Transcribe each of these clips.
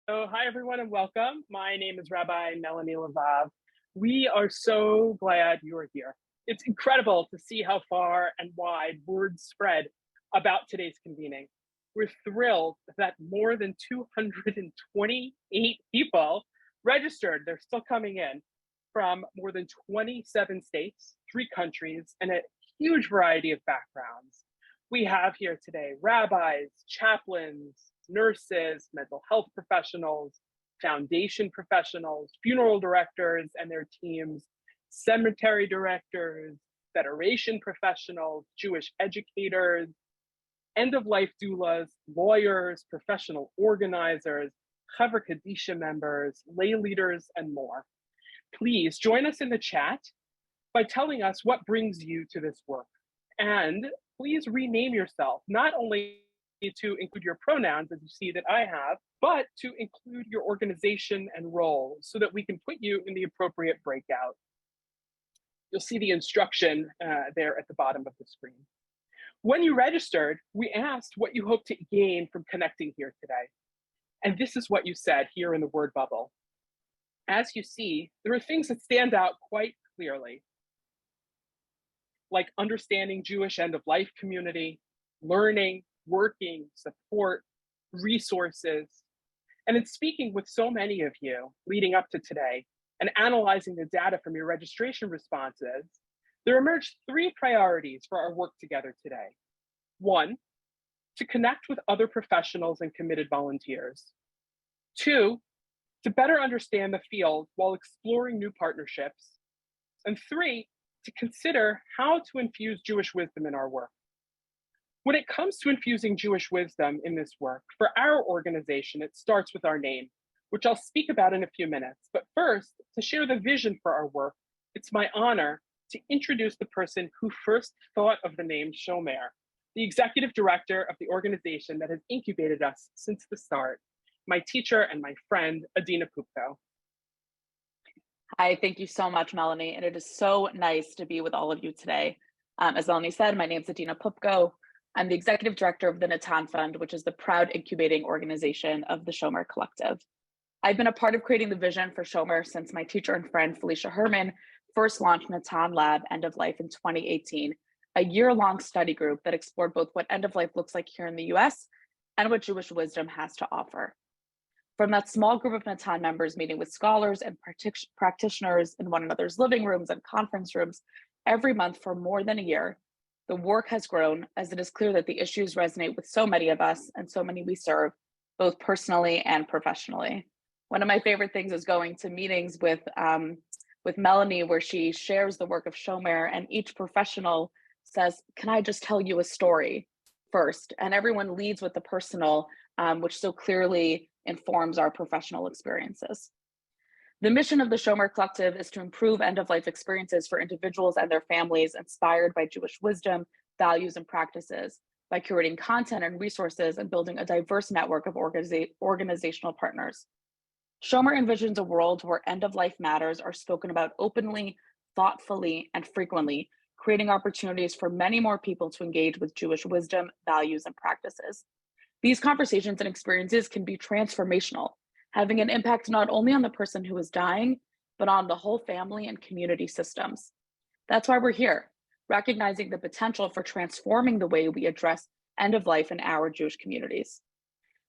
So hi, everyone, and welcome. My name is Rabbi Melanie Levav. We are so glad you are here. It's incredible to see how far and wide word spread about today's convening. We're thrilled that more than 228 people registered. They're still coming in from more than 27 states, 3 countries, and a huge variety of backgrounds. We have here today rabbis, chaplains, nurses, mental health professionals, foundation professionals, funeral directors and their teams, cemetery directors, federation professionals, Jewish educators, end-of-life doulas, lawyers, professional organizers, Chaver Kadisha members, lay leaders, and more. Please join us in the chat by telling us what brings you to this work. And please rename yourself, not only to include your pronouns, as you see that I have, but to include your organization and role so that we can put you in the appropriate breakout. You'll see the instruction there at the bottom of the screen. When you registered, we asked what you hope to gain from connecting here today. And this is what you said here in the word bubble. As you see, there are things that stand out quite clearly, like understanding Jewish end-of-life community, learning, working, support, resources. And in speaking with so many of you leading up to today and analyzing the data from your registration responses, there emerged 3 priorities for our work together today. 1, to connect with other professionals and committed volunteers. 2, to better understand the field while exploring new partnerships. And 3, to consider how to infuse Jewish wisdom in our work. When it comes to infusing Jewish wisdom in this work, for our organization, it starts with our name, which I'll speak about in a few minutes. But first, to share the vision for our work, it's my honor to introduce the person who first thought of the name Shomer, the executive director of the organization that has incubated us since the start, my teacher and my friend, Adina Pupko. Hi, thank you so much, Melanie. And it is so nice to be with all of you today. As Melanie said, my name is Adina Pupko. I'm the executive director of the Natan Fund, which is the proud incubating organization of the Shomer Collective. I've been a part of creating the vision for Shomer since my teacher and friend, Felicia Herman, first launched Natan Lab End of Life in 2018, a year-long study group that explored both what end of life looks like here in the US and what Jewish wisdom has to offer. From that small group of Natan members meeting with scholars and practitioners in one another's living rooms and conference rooms every month for more than a year, the work has grown as it is clear that the issues resonate with so many of us and so many we serve, both personally and professionally. One of my favorite things is going to meetings with Melanie, where she shares the work of Shomer, and each professional says, "Can I just tell you a story first?" And everyone leads with the personal, which so clearly informs our professional experiences. The mission of the Shomer Collective is to improve end-of-life experiences for individuals and their families inspired by Jewish wisdom, values, and practices by curating content and resources and building a diverse network of organizational partners. Shomer envisions a world where end-of-life matters are spoken about openly, thoughtfully, and frequently, creating opportunities for many more people to engage with Jewish wisdom, values, and practices. These conversations and experiences can be transformational, having an impact not only on the person who is dying, but on the whole family and community systems. That's why we're here, recognizing the potential for transforming the way we address end of life in our Jewish communities.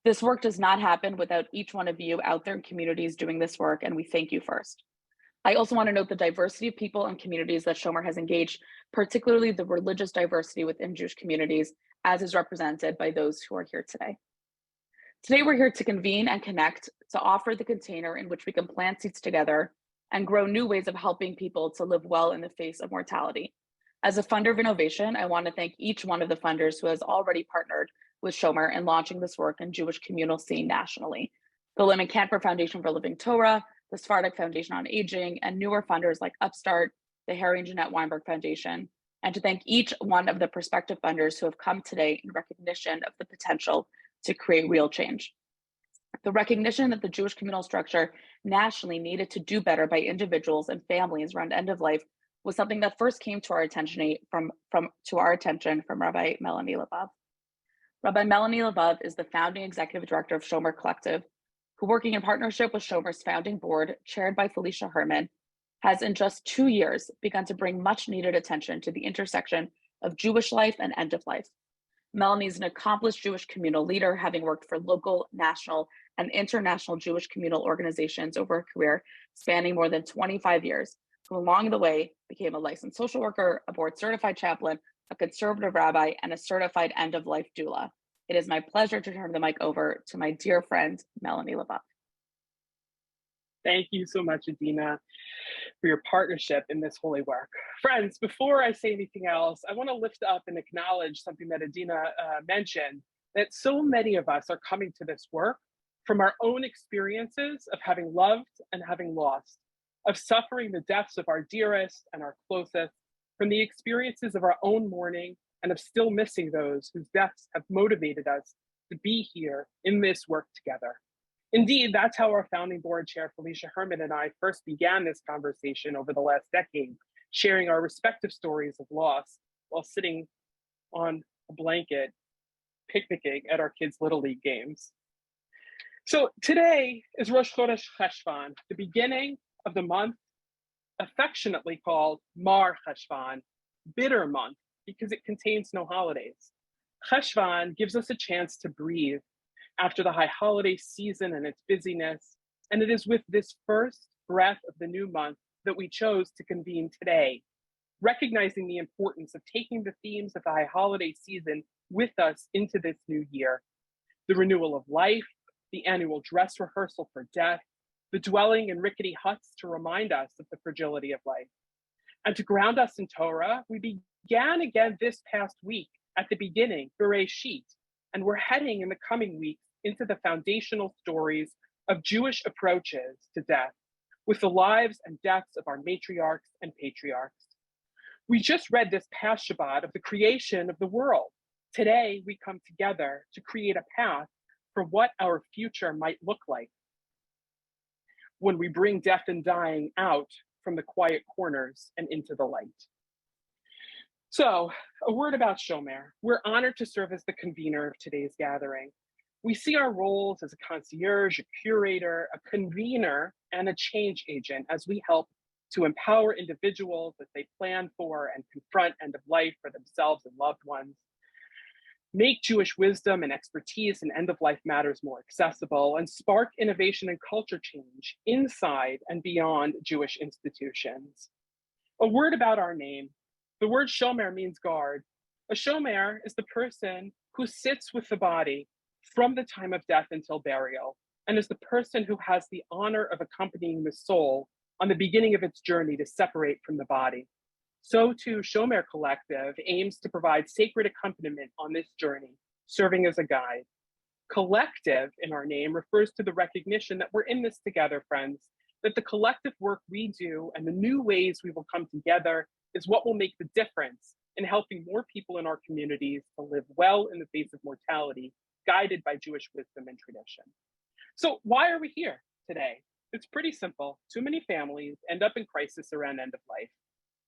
This work does not happen without each one of you out there in communities doing this work, and we thank you first. I also want to note the diversity of people and communities that Shomer has engaged, particularly the religious diversity within Jewish communities, as is represented by those who are here today. Today, we're here to convene and connect, to offer the container in which we can plant seeds together and grow new ways of helping people to live well in the face of mortality. As a funder of innovation, I want to thank each one of the funders who has already partnered with Shomer in launching this work in Jewish communal scene nationally. The Lim and Camper Foundation for Living Torah, the Sephardic Foundation on Aging, and newer funders like Upstart, the Harry and Jeanette Weinberg Foundation, and to thank each one of the prospective funders who have come today in recognition of the potential to create real change. The recognition that the Jewish communal structure nationally needed to do better by individuals and families around end of life was something that first came to our attention from Rabbi Melanie Levav. Rabbi Melanie Levav is the founding executive director of Shomer Collective, who, working in partnership with Shomer's founding board, chaired by Felicia Herman, has in just 2 years begun to bring much needed attention to the intersection of Jewish life and end of life. Melanie is an accomplished Jewish communal leader, having worked for local, national, and international Jewish communal organizations over a career spanning more than 25 years, who along the way became a licensed social worker, a board certified chaplain, a conservative rabbi, and a certified end-of-life doula. It is my pleasure to turn the mic over to my dear friend, Melanie Lavav. Thank you so much, Adina, for your partnership in this holy work. Friends, before I say anything else, I want to lift up and acknowledge something that Adina mentioned, that so many of us are coming to this work from our own experiences of having loved and having lost, of suffering the deaths of our dearest and our closest, from the experiences of our own mourning, and of still missing those whose deaths have motivated us to be here in this work together. Indeed, that's how our founding board chair, Felicia Herman, and I first began this conversation over the last decade, sharing our respective stories of loss while sitting on a blanket, picnicking at our kids' Little League games. So today is Rosh Chodesh Cheshvan, the beginning of the month affectionately called Mar Cheshvan, bitter month, because it contains no holidays. Cheshvan gives us a chance to breathe after the high holiday season and its busyness. And it is with this first breath of the new month that we chose to convene today, recognizing the importance of taking the themes of the high holiday season with us into this new year. The renewal of life, the annual dress rehearsal for death, the dwelling in rickety huts to remind us of the fragility of life. And to ground us in Torah, we began again this past week at the beginning, Bereshit, and we're heading in the coming weeks into the foundational stories of Jewish approaches to death, with the lives and deaths of our matriarchs and patriarchs. We just read this past Shabbat of the creation of the world. Today, we come together to create a path for what our future might look like when we bring death and dying out from the quiet corners and into the light. So, a word about Shomer. We're honored to serve as the convener of today's gathering. We see our roles as a concierge, a curator, a convener, and a change agent as we help to empower individuals as they plan for and confront end of life for themselves and loved ones, make Jewish wisdom and expertise in end of life matters more accessible, and spark innovation and culture change inside and beyond Jewish institutions. A word about our name. The word Shomer means guard. A Shomer is the person who sits with the body from the time of death until burial, and is the person who has the honor of accompanying the soul on the beginning of its journey to separate from the body. So too, Shomer Collective aims to provide sacred accompaniment on this journey, serving as a guide. Collective in our name refers to the recognition that we're in this together, friends, that the collective work we do and the new ways we will come together is what will make the difference in helping more people in our communities to live well in the face of mortality, guided by Jewish wisdom and tradition. So why are we here today? It's pretty simple. Too many families end up in crisis around end of life.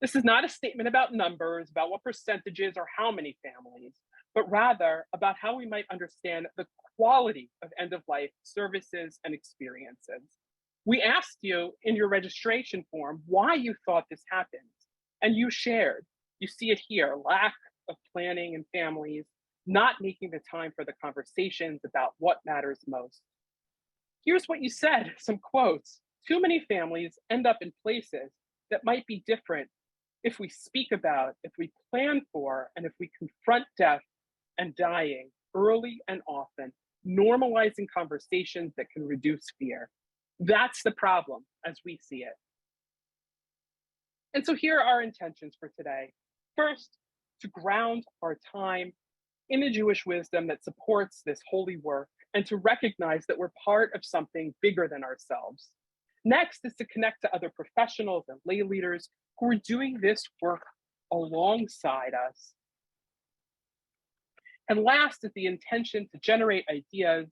This is not a statement about numbers, about what percentages or how many families, but rather about how we might understand the quality of end of life services and experiences. We asked you in your registration form why you thought this happened, and you shared. You see it here, lack of planning in families, not making the time for the conversations about what matters most. Here's what you said, some quotes. Too many families end up in places that might be different if we speak about, if we plan for, and if we confront death and dying early and often, normalizing conversations that can reduce fear. That's the problem as we see it. And so here are our intentions for today. First, to ground our time in the Jewish wisdom that supports this holy work, and to recognize that we're part of something bigger than ourselves. Next is to connect to other professionals and lay leaders who are doing this work alongside us. And last is the intention to generate ideas,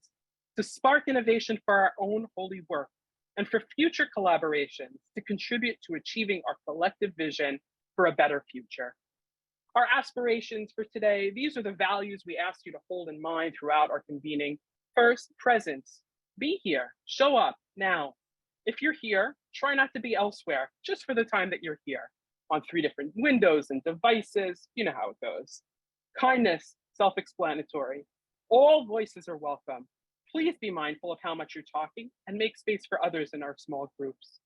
to spark innovation for our own holy work, and for future collaborations to contribute to achieving our collective vision for a better future. Our aspirations for today, these are the values we ask you to hold in mind throughout our convening. First, presence. Be here, show up now. If you're here, try not to be elsewhere, just for the time that you're here, on 3 different windows and devices. You know how it goes. Kindness, self-explanatory. All voices are welcome. Please be mindful of how much you're talking and make space for others in our small groups.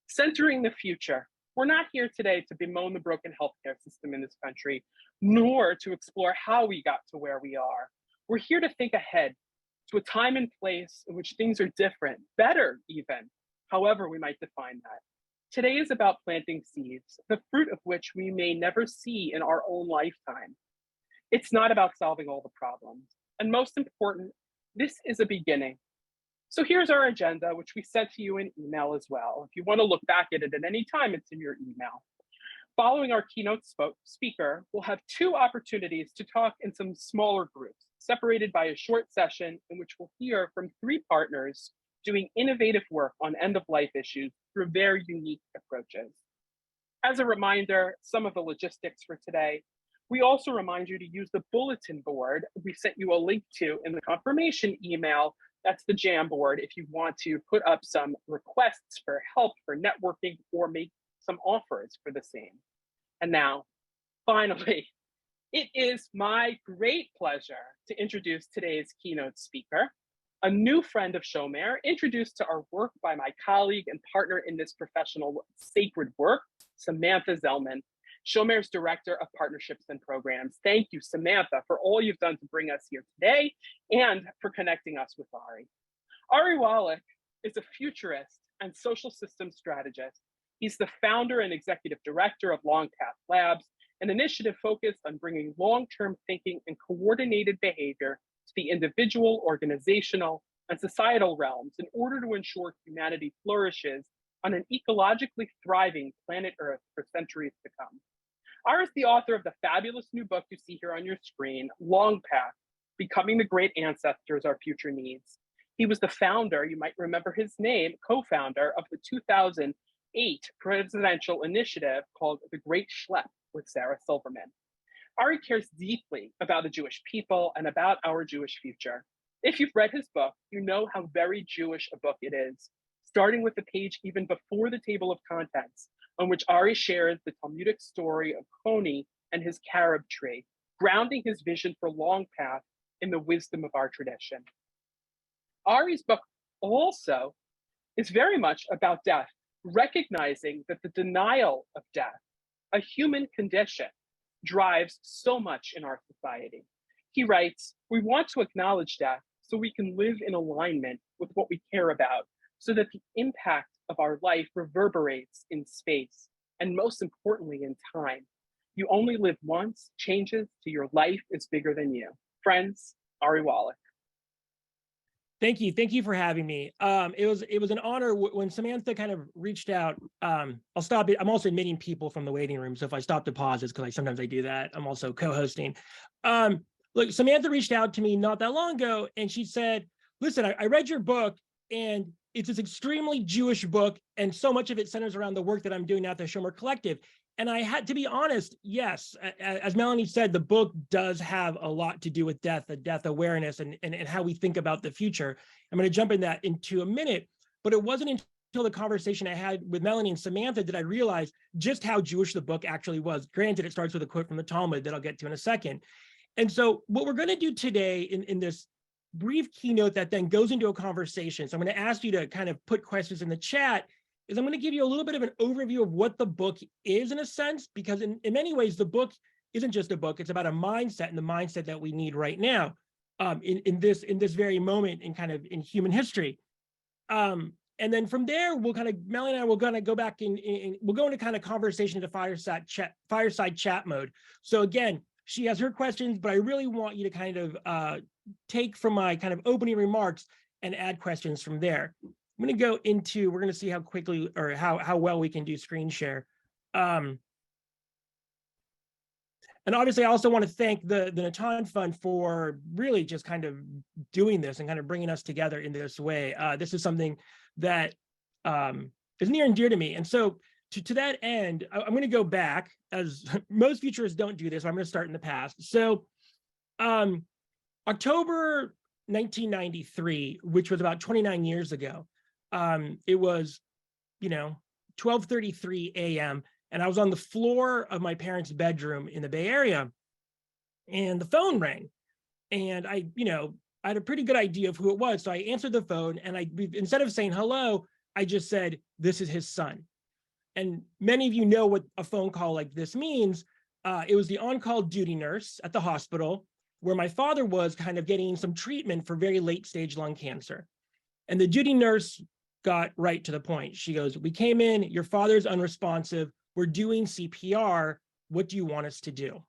Centering the future. We're not here today to bemoan the broken healthcare system in this country, nor to explore how we got to where we are. We're here to think ahead to a time and place in which things are different, better even, however we might define that. Today is about planting seeds, the fruit of which we may never see in our own lifetime. It's not about solving all the problems. And most important, this is a beginning. So here's our agenda, which we sent to you in email as well. If you want to look back at it at any time, it's in your email. Following our keynote speaker, we'll have 2 opportunities to talk in some smaller groups, separated by a short session in which we'll hear from 3 partners doing innovative work on end-of-life issues through very unique approaches. As a reminder, some of the logistics for today. We also remind you to use the bulletin board we sent you a link to in the confirmation email. That's the Jamboard if you want to put up some requests for help, for networking, or make some offers for the same. And now, finally, it is my great pleasure to introduce today's keynote speaker, a new friend of Shomer, introduced to our work by my colleague and partner in this professional sacred work, Samantha Zellman, Shomer's Director of Partnerships and Programs. Thank you, Samantha, for all you've done to bring us here today and for connecting us with Ari. Ari Wallach is a futurist and social systems strategist. He's the founder and executive director of Longpath Labs, an initiative focused on bringing long-term thinking and coordinated behavior to the individual, organizational, and societal realms in order to ensure humanity flourishes on an ecologically thriving planet Earth for centuries to come. Ari is the author of the fabulous new book you see here on your screen, Longpath, Becoming the Great Ancestors Our Future Needs. He was the founder, you might remember his name, co-founder of the 2008 presidential initiative called The Great Schlep with Sarah Silverman. Ari cares deeply about the Jewish people and about our Jewish future. If you've read his book, you know how very Jewish a book it is, starting with the page even before the table of contents, on which Ari shares the Talmudic story of Koni and his carob tree, grounding his vision for Longpath in the wisdom of our tradition. Ari's book also is very much about death, recognizing that the denial of death, a human condition, drives so much in our society. He writes, "We want to acknowledge death so we can live in alignment with what we care about, so that the impact of our life reverberates in space, and most importantly, in time. You only live once, changes to your life is bigger than you." Friends, Ari Wallach. Thank you for having me. It was an honor when Samantha kind of reached out. I'll stop it. I'm also admitting people from the waiting room, so if I stop to pause, it's because sometimes I do that. I'm also co-hosting. Look, Samantha reached out to me not that long ago, and she said, "Listen, I read your book, and it's this extremely Jewish book, and so much of it centers around the work that I'm doing at the Shomer Collective." And I had to be honest, yes, as Melanie said, the book does have a lot to do with death, the death awareness, and how we think about the future. I'm going to jump into a minute, but it wasn't until the conversation I had with Melanie and Samantha did I realize just how Jewish the book actually was. Granted, it starts with a quote from the Talmud that I'll get to in a second. And so what we're going to do today in this brief keynote that then goes into a conversation, so I'm going to ask you to kind of put questions in the chat, is I'm going to give you a little bit of an overview of what the book is in a sense, because in many ways, the book isn't just a book, it's about a mindset, and the mindset that we need right now in this very moment in human history. And then from there, we'll kind of, Melanie and I will kind of go back we'll go into kind of conversation to fireside chat mode. So again, she has her questions, but I really want you to kind of take from my kind of opening remarks and add questions from there. I'm going to go into, we're going to see how quickly or how well we can do screen share. And obviously, I also want to thank the Natan Fund for really just kind of doing this and kind of bringing us together in this way. This is something that is near and dear to me. And so to that end, I'm going to go back, as most futurists don't do this. So I'm going to start in the past. So October 1993, which was about 29 years ago. It was, 12:33 a.m. and I was on the floor of my parents' bedroom in the Bay Area, and the phone rang. And I had a pretty good idea of who it was. So I answered the phone, and instead of saying hello, I just said, "This is his son." And many of you know what a phone call like this means. It was the on-call duty nurse at the hospital where my father was kind of getting some treatment for very late stage lung cancer. And the duty nurse got right to the point. She goes, "We came in, your father's unresponsive. We're doing CPR. What do you want us to do?"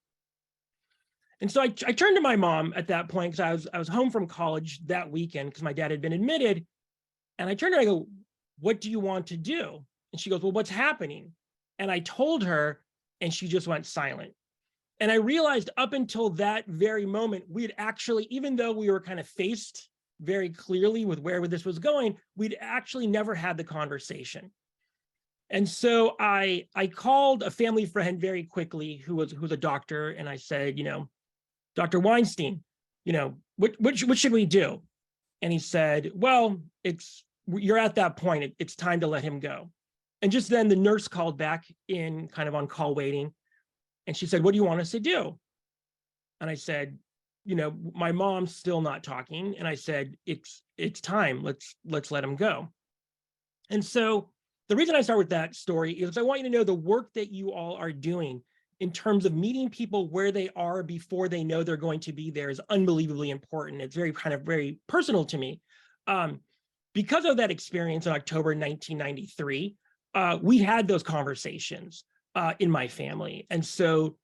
And so I turned to my mom at that point because I was home from college that weekend because my dad had been admitted. And I turned to her, I go, "What do you want to do?" And she goes, "Well, what's happening?" And I told her, and she just went silent. And I realized up until that very moment, we had actually, even though we were kind of faced very clearly with where this was going, we'd actually never had the conversation. And so I called a family friend very quickly who was a doctor, and I said, "Dr. Weinstein, what should we do?" And he said, "Well, you're at that point. It's time to let him go." And just then the nurse called back in, kind of on call waiting. And she said, "What do you want us to do?" And I said, "My mom's still not talking." And I said, it's time. Let's let him go. And so the reason I start with that story is I want you to know the work that you all are doing in terms of meeting people where they are before they know they're going to be there is unbelievably important. It's very personal to me. Because of that experience in October 1993, we had those conversations in my family. And so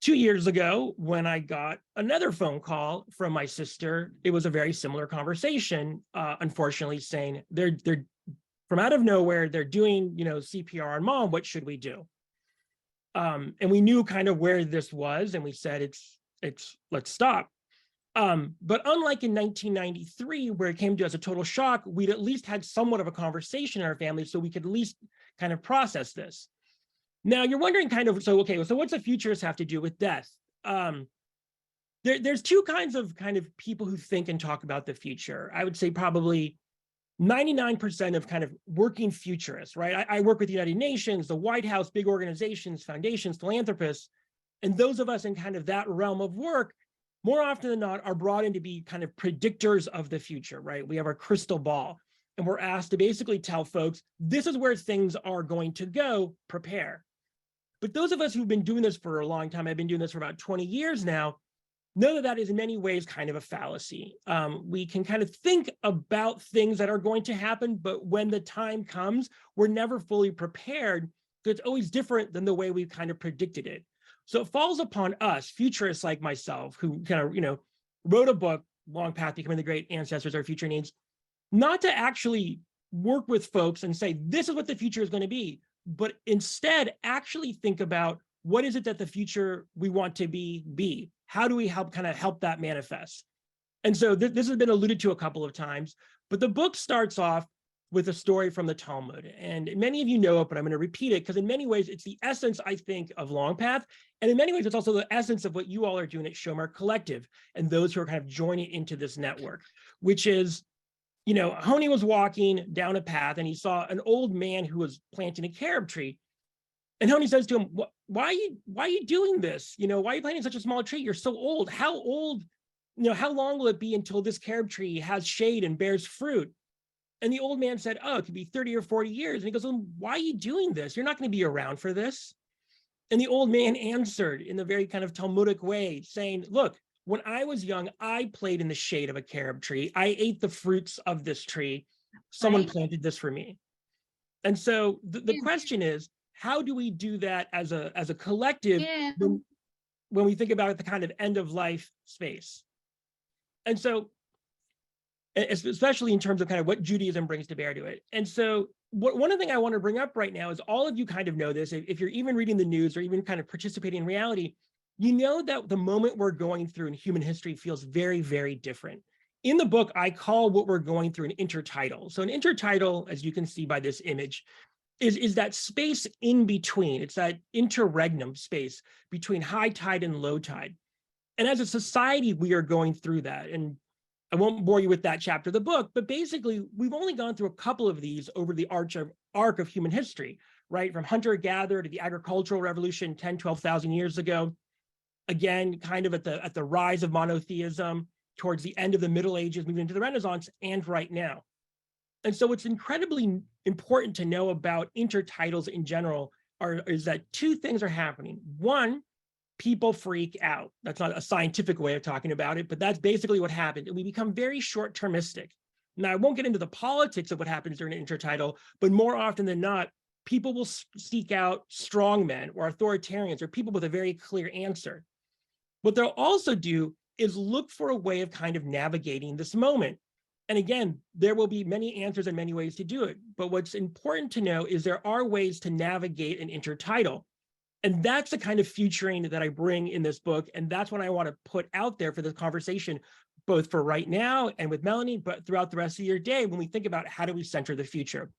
2 years ago, when I got another phone call from my sister, it was a very similar conversation, unfortunately, saying they're from out of nowhere, they're doing, CPR on mom. What should we do? And we knew kind of where this was, and we said, let's stop. But unlike in 1993, where it came to us a total shock, we'd at least had somewhat of a conversation in our family so we could at least kind of process this. Now you're wondering so what's a futurist have to do with death? There's two kinds of people who think and talk about the future. I would say probably 99% of kind of working futurists, right? I work with the United Nations, the White House, big organizations, foundations, philanthropists, and those of us in kind of that realm of work, more often than not, are brought in to be kind of predictors of the future, right? We have our crystal ball, and we're asked to basically tell folks, this is where things are going to go, prepare. But those of us who've been doing this for a long time, I've been doing this for about 20 years now, know that is in many ways kind of a fallacy. We can kind of think about things that are going to happen, but when the time comes, we're never fully prepared because it's always different than the way we've kind of predicted it. So it falls upon us, futurists like myself, who kind of, wrote a book, Longpath, Becoming the Great Ancestors, Our Future Needs, not to actually work with folks and say, this is what the future is going to be, but instead actually think about what is it that the future we want to be? How do we help that manifest? And so this has been alluded to a couple of times, but the book starts off with a story from the Talmud. And many of you know it, but I'm going to repeat it because in many ways, it's the essence, I think, of Longpath. And in many ways, it's also the essence of what you all are doing at Shomer Collective and those who are kind of joining into this network, which is, Honi was walking down a path and he saw an old man who was planting a carob tree. And Honi says to him, why are you doing this? Why are you planting such a small tree? You're so old. How old, how long will it be until this carob tree has shade and bears fruit? And the old man said, oh, it could be 30 or 40 years. And he goes, well, why are you doing this? You're not going to be around for this. And the old man answered in a very kind of Talmudic way, saying, look, when I was young, I played in the shade of a carob tree. I ate the fruits of this tree. Someone planted this for me. And so the question is, how do we do that as a collective when we think about the kind of end of life space? And so, especially in terms of kind of what Judaism brings to bear to it. And so one thing I want to bring up right now is all of you kind of know this, if you're even reading the news or even kind of participating in reality, you know that the moment we're going through in human history feels very, very different. In the book, I call what we're going through an intertidal. So an intertidal, as you can see by this image, is that space in between. It's that interregnum space between high tide and low tide. And as a society, we are going through that. And I won't bore you with that chapter of the book, but basically we've only gone through a couple of these over the arc of human history, right? From hunter-gatherer to the agricultural revolution 10, 12,000 years ago. Again, kind of at the rise of monotheism, towards the end of the Middle Ages, moving into the Renaissance, and right now. And so what's incredibly important to know about intertitles in general is that two things are happening. One, people freak out. That's not a scientific way of talking about it, but that's basically what happened. And we become very short-termistic. Now, I won't get into the politics of what happens during an intertitle, but more often than not, people will seek out strongmen or authoritarians or people with a very clear answer. What they'll also do is look for a way of kind of navigating this moment. And again, there will be many answers and many ways to do it. But what's important to know is there are ways to navigate an intertitle. And that's the kind of futuring that I bring in this book. And that's what I want to put out there for this conversation, both for right now and with Melanie, but throughout the rest of your day when we think about how do we center the future.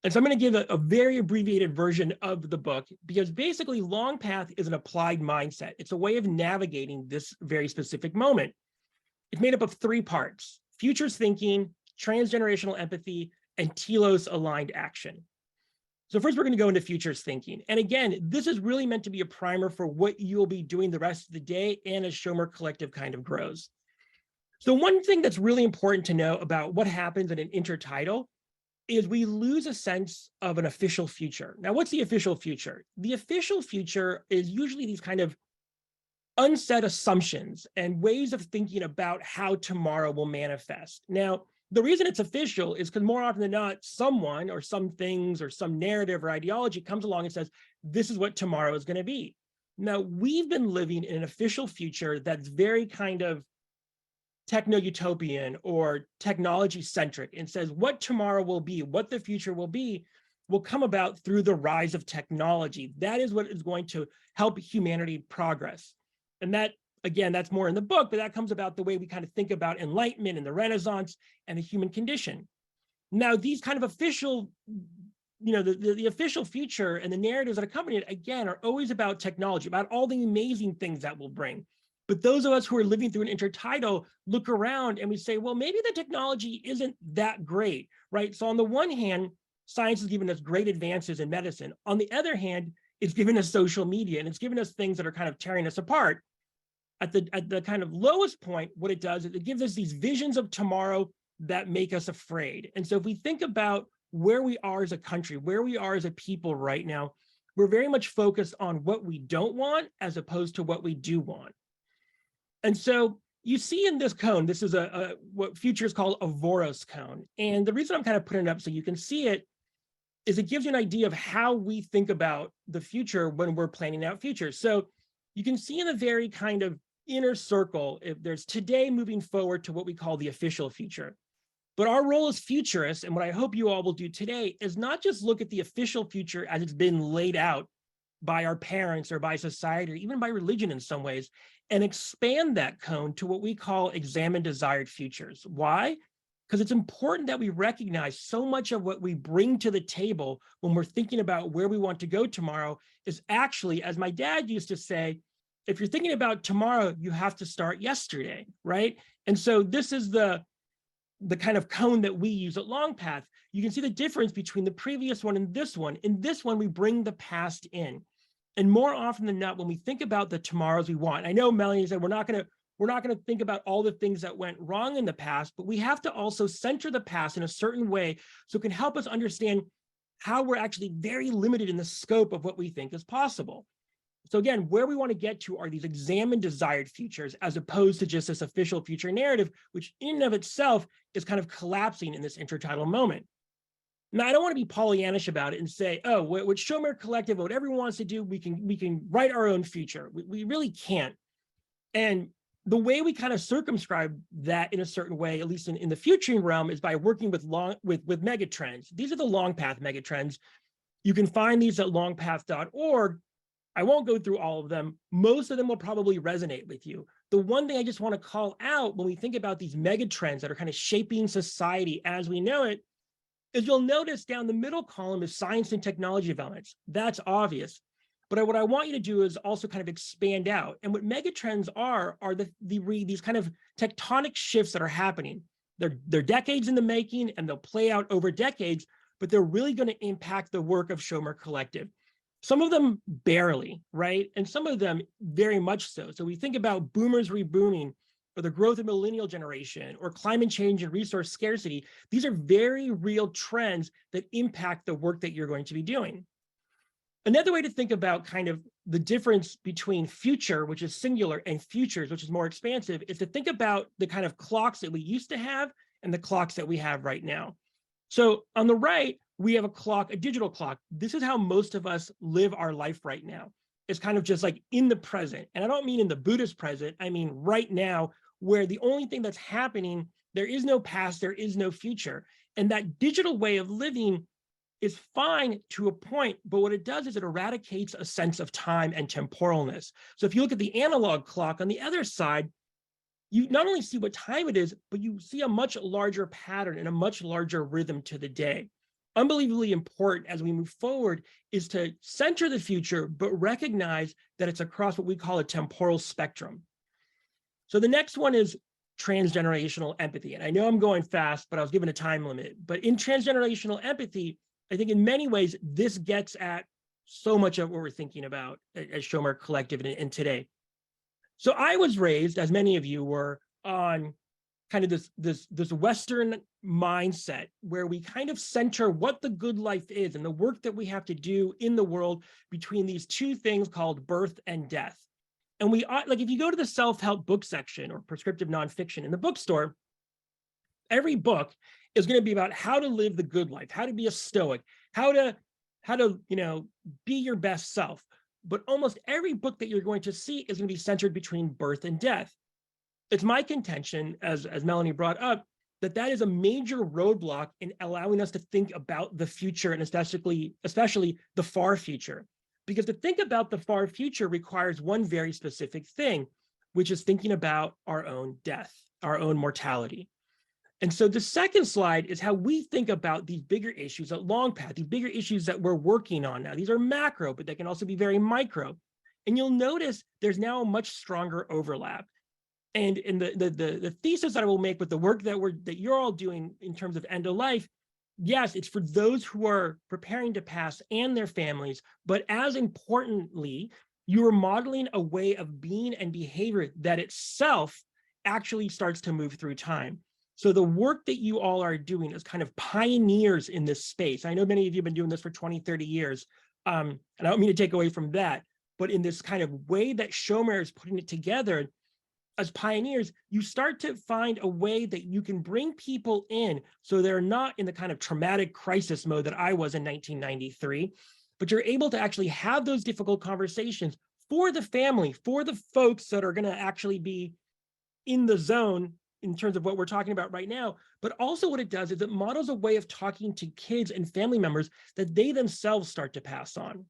And so I'm going to give a very abbreviated version of the book, because basically Longpath is an applied mindset. It's a way of navigating this very specific moment. It's made up of 3 parts: futures thinking, transgenerational empathy, and telos-aligned action. So first, we're going to go into futures thinking. And again, this is really meant to be a primer for what you'll be doing the rest of the day and as Shomer Collective kind of grows. So one thing that's really important to know about what happens in an intertitle is we lose a sense of an official future. Now, what's the official future? The official future is usually these kind of unsaid assumptions and ways of thinking about how tomorrow will manifest. Now, the reason it's official is because more often than not, someone or some things or some narrative or ideology comes along and says, this is what tomorrow is going to be. Now, we've been living in an official future that's very kind of techno-utopian or technology-centric, and says what tomorrow will be, what the future will be, will come about through the rise of technology. That is what is going to help humanity progress. And that, again, that's more in the book, but that comes about the way we kind of think about enlightenment and the Renaissance and the human condition. Now, these kind of official, the official future and the narratives that accompany it, again, are always about technology, about all the amazing things that will bring. But those of us who are living through an intertitle look around and we say, well, maybe the technology isn't that great, right? So on the one hand, science has given us great advances in medicine. On the other hand, it's given us social media and it's given us things that are kind of tearing us apart. At the kind of lowest point, what it does is it gives us these visions of tomorrow that make us afraid. And so if we think about where we are as a country, where we are as a people right now, we're very much focused on what we don't want as opposed to what we do want. And so you see in this cone, this is what futures call a Voros cone. And the reason I'm kind of putting it up so you can see it is it gives you an idea of how we think about the future when we're planning out futures. So you can see in the very kind of inner circle, if there's today moving forward to what we call the official future. But our role as futurists, and what I hope you all will do today, is not just look at the official future as it's been laid out by our parents or by society or even by religion in some ways, and expand that cone to what we call examined desired futures. Why? Because it's important that we recognize so much of what we bring to the table when we're thinking about where we want to go tomorrow is actually, as my dad used to say, if you're thinking about tomorrow, you have to start yesterday, right? And so this is the kind of cone that we use at Longpath. You can see the difference between the previous one and this one. In this one, we bring the past in. And more often than not, when we think about the tomorrows we want, I know Melanie said we're not going to think about all the things that went wrong in the past, but we have to also center the past in a certain way so it can help us understand how we're actually very limited in the scope of what we think is possible. So again, where we want to get to are these examined desired futures as opposed to just this official future narrative, which in and of itself is kind of collapsing in this intertidal moment. Now, I don't want to be Pollyannish about it and say, oh, what Shomer Collective, what everyone wants to do, we can write our own future. We really can't. And the way we kind of circumscribe that in a certain way, at least in the futuring realm, is by working with megatrends. These are the Longpath megatrends. You can find these at longpath.org. I won't go through all of them. Most of them will probably resonate with you. The one thing I just want to call out when we think about these megatrends that are kind of shaping society as we know it, is you'll notice down the middle column is science and technology developments. That's obvious. But what I want you to do is also kind of expand out. And what megatrends are these kind of tectonic shifts that are happening. They're decades in the making, and they'll play out over decades, but they're really going to impact the work of Shomer Collective. Some of them barely, right? And some of them very much so. So we think about boomers rebooming, or the growth of millennial generation, or climate change and resource scarcity. These are very real trends that impact the work that you're going to be doing. Another way to think about kind of the difference between future, which is singular, and futures, which is more expansive, is to think about the kind of clocks that we used to have and the clocks that we have right now. So on the right, we have a clock, a digital clock. This is how most of us live our life right now. It's kind of just like in the present. And I don't mean in the Buddhist present, I mean right now, where the only thing that's happening, there is no past, there is no future. And that digital way of living is fine to a point, but what it does is it eradicates a sense of time and temporalness. So if you look at the analog clock on the other side, you not only see what time it is, but you see a much larger pattern and a much larger rhythm to the day. Unbelievably important as we move forward is to center the future, but recognize that it's across what we call a temporal spectrum. So the next one is transgenerational empathy. And I know I'm going fast, but I was given a time limit. But in transgenerational empathy, I think in many ways, this gets at so much of what we're thinking about as Shomer Collective and today. So I was raised, as many of you were, on kind of this Western mindset where we kind of center what the good life is and the work that we have to do in the world between these two things called birth and death. And we like, if you go to the self-help book section or prescriptive nonfiction in the bookstore, every book is going to be about how to live the good life, how to be a stoic, how to be your best self. But almost every book that you're going to see is going to be centered between birth and death. It's my contention, as Melanie brought up, that is a major roadblock in allowing us to think about the future, and especially the far future. Because to think about the far future requires one very specific thing, which is thinking about our own death, our own mortality. And so the second slide is how we think about these bigger issues at Longpath, these bigger issues that we're working on now. These are macro, but they can also be very micro. And you'll notice there's now a much stronger overlap. And in the thesis that I will make with the work that you're all doing in terms of end of life, yes, it's for those who are preparing to pass and their families, but as importantly, you are modeling a way of being and behavior that itself actually starts to move through time. So the work that you all are doing is kind of pioneers in this space. I know many of you have been doing this for 20, 30 years. And I don't mean to take away from that, but in this kind of way that Shomer is putting it together, as pioneers, you start to find a way that you can bring people in so they're not in the kind of traumatic crisis mode that I was in 1993, but you're able to actually have those difficult conversations for the family, for the folks that are going to actually be in the zone in terms of what we're talking about right now. But also what it does is it models a way of talking to kids and family members that they themselves start to pass on.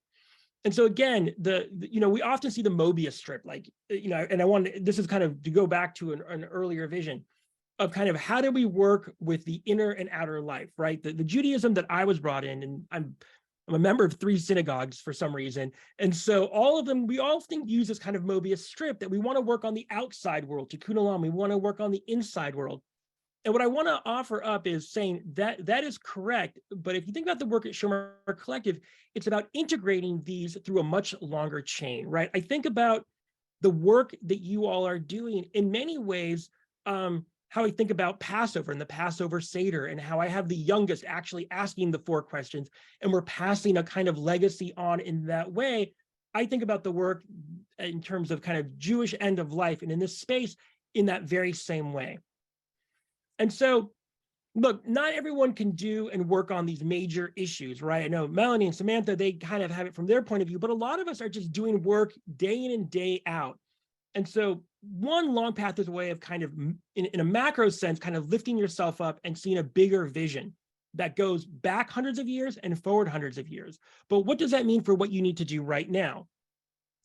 And so again, we often see the Mobius strip, like, and this is kind of to go back to an earlier vision of kind of how do we work with the inner and outer life, right? The Judaism that I was brought in, and I'm a member of 3 synagogues for some reason. And so all of them, we often use this kind of Mobius strip that we want to work on the outside world, tikkun olam, we want to work on the inside world. And what I want to offer up is saying that is correct. But if you think about the work at Shomer Collective, it's about integrating these through a much longer chain, right? I think about the work that you all are doing in many ways, how I think about Passover and the Passover Seder, and how I have the youngest actually asking the 4 questions, and we're passing a kind of legacy on in that way. I think about the work in terms of kind of Jewish end of life, and in this space in that very same way. And so, look, not everyone can do and work on these major issues, right? I know Melanie and Samantha, they kind of have it from their point of view, but a lot of us are just doing work day in and day out. And so one Longpath is a way of kind of, in a macro sense, kind of lifting yourself up and seeing a bigger vision that goes back hundreds of years and forward hundreds of years. But what does that mean for what you need to do right now?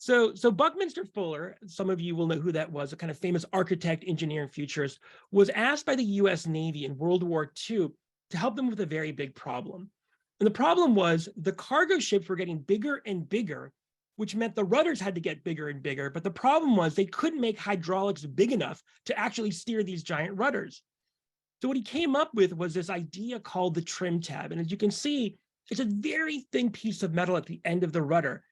So Buckminster Fuller, some of you will know who that was, a kind of famous architect, engineer, and futurist, was asked by the US Navy in World War II to help them with a very big problem. And the problem was the cargo ships were getting bigger and bigger, which meant the rudders had to get bigger and bigger. But the problem was they couldn't make hydraulics big enough to actually steer these giant rudders. So what he came up with was this idea called the trim tab. And as you can see, it's a very thin piece of metal at the end of the rudder.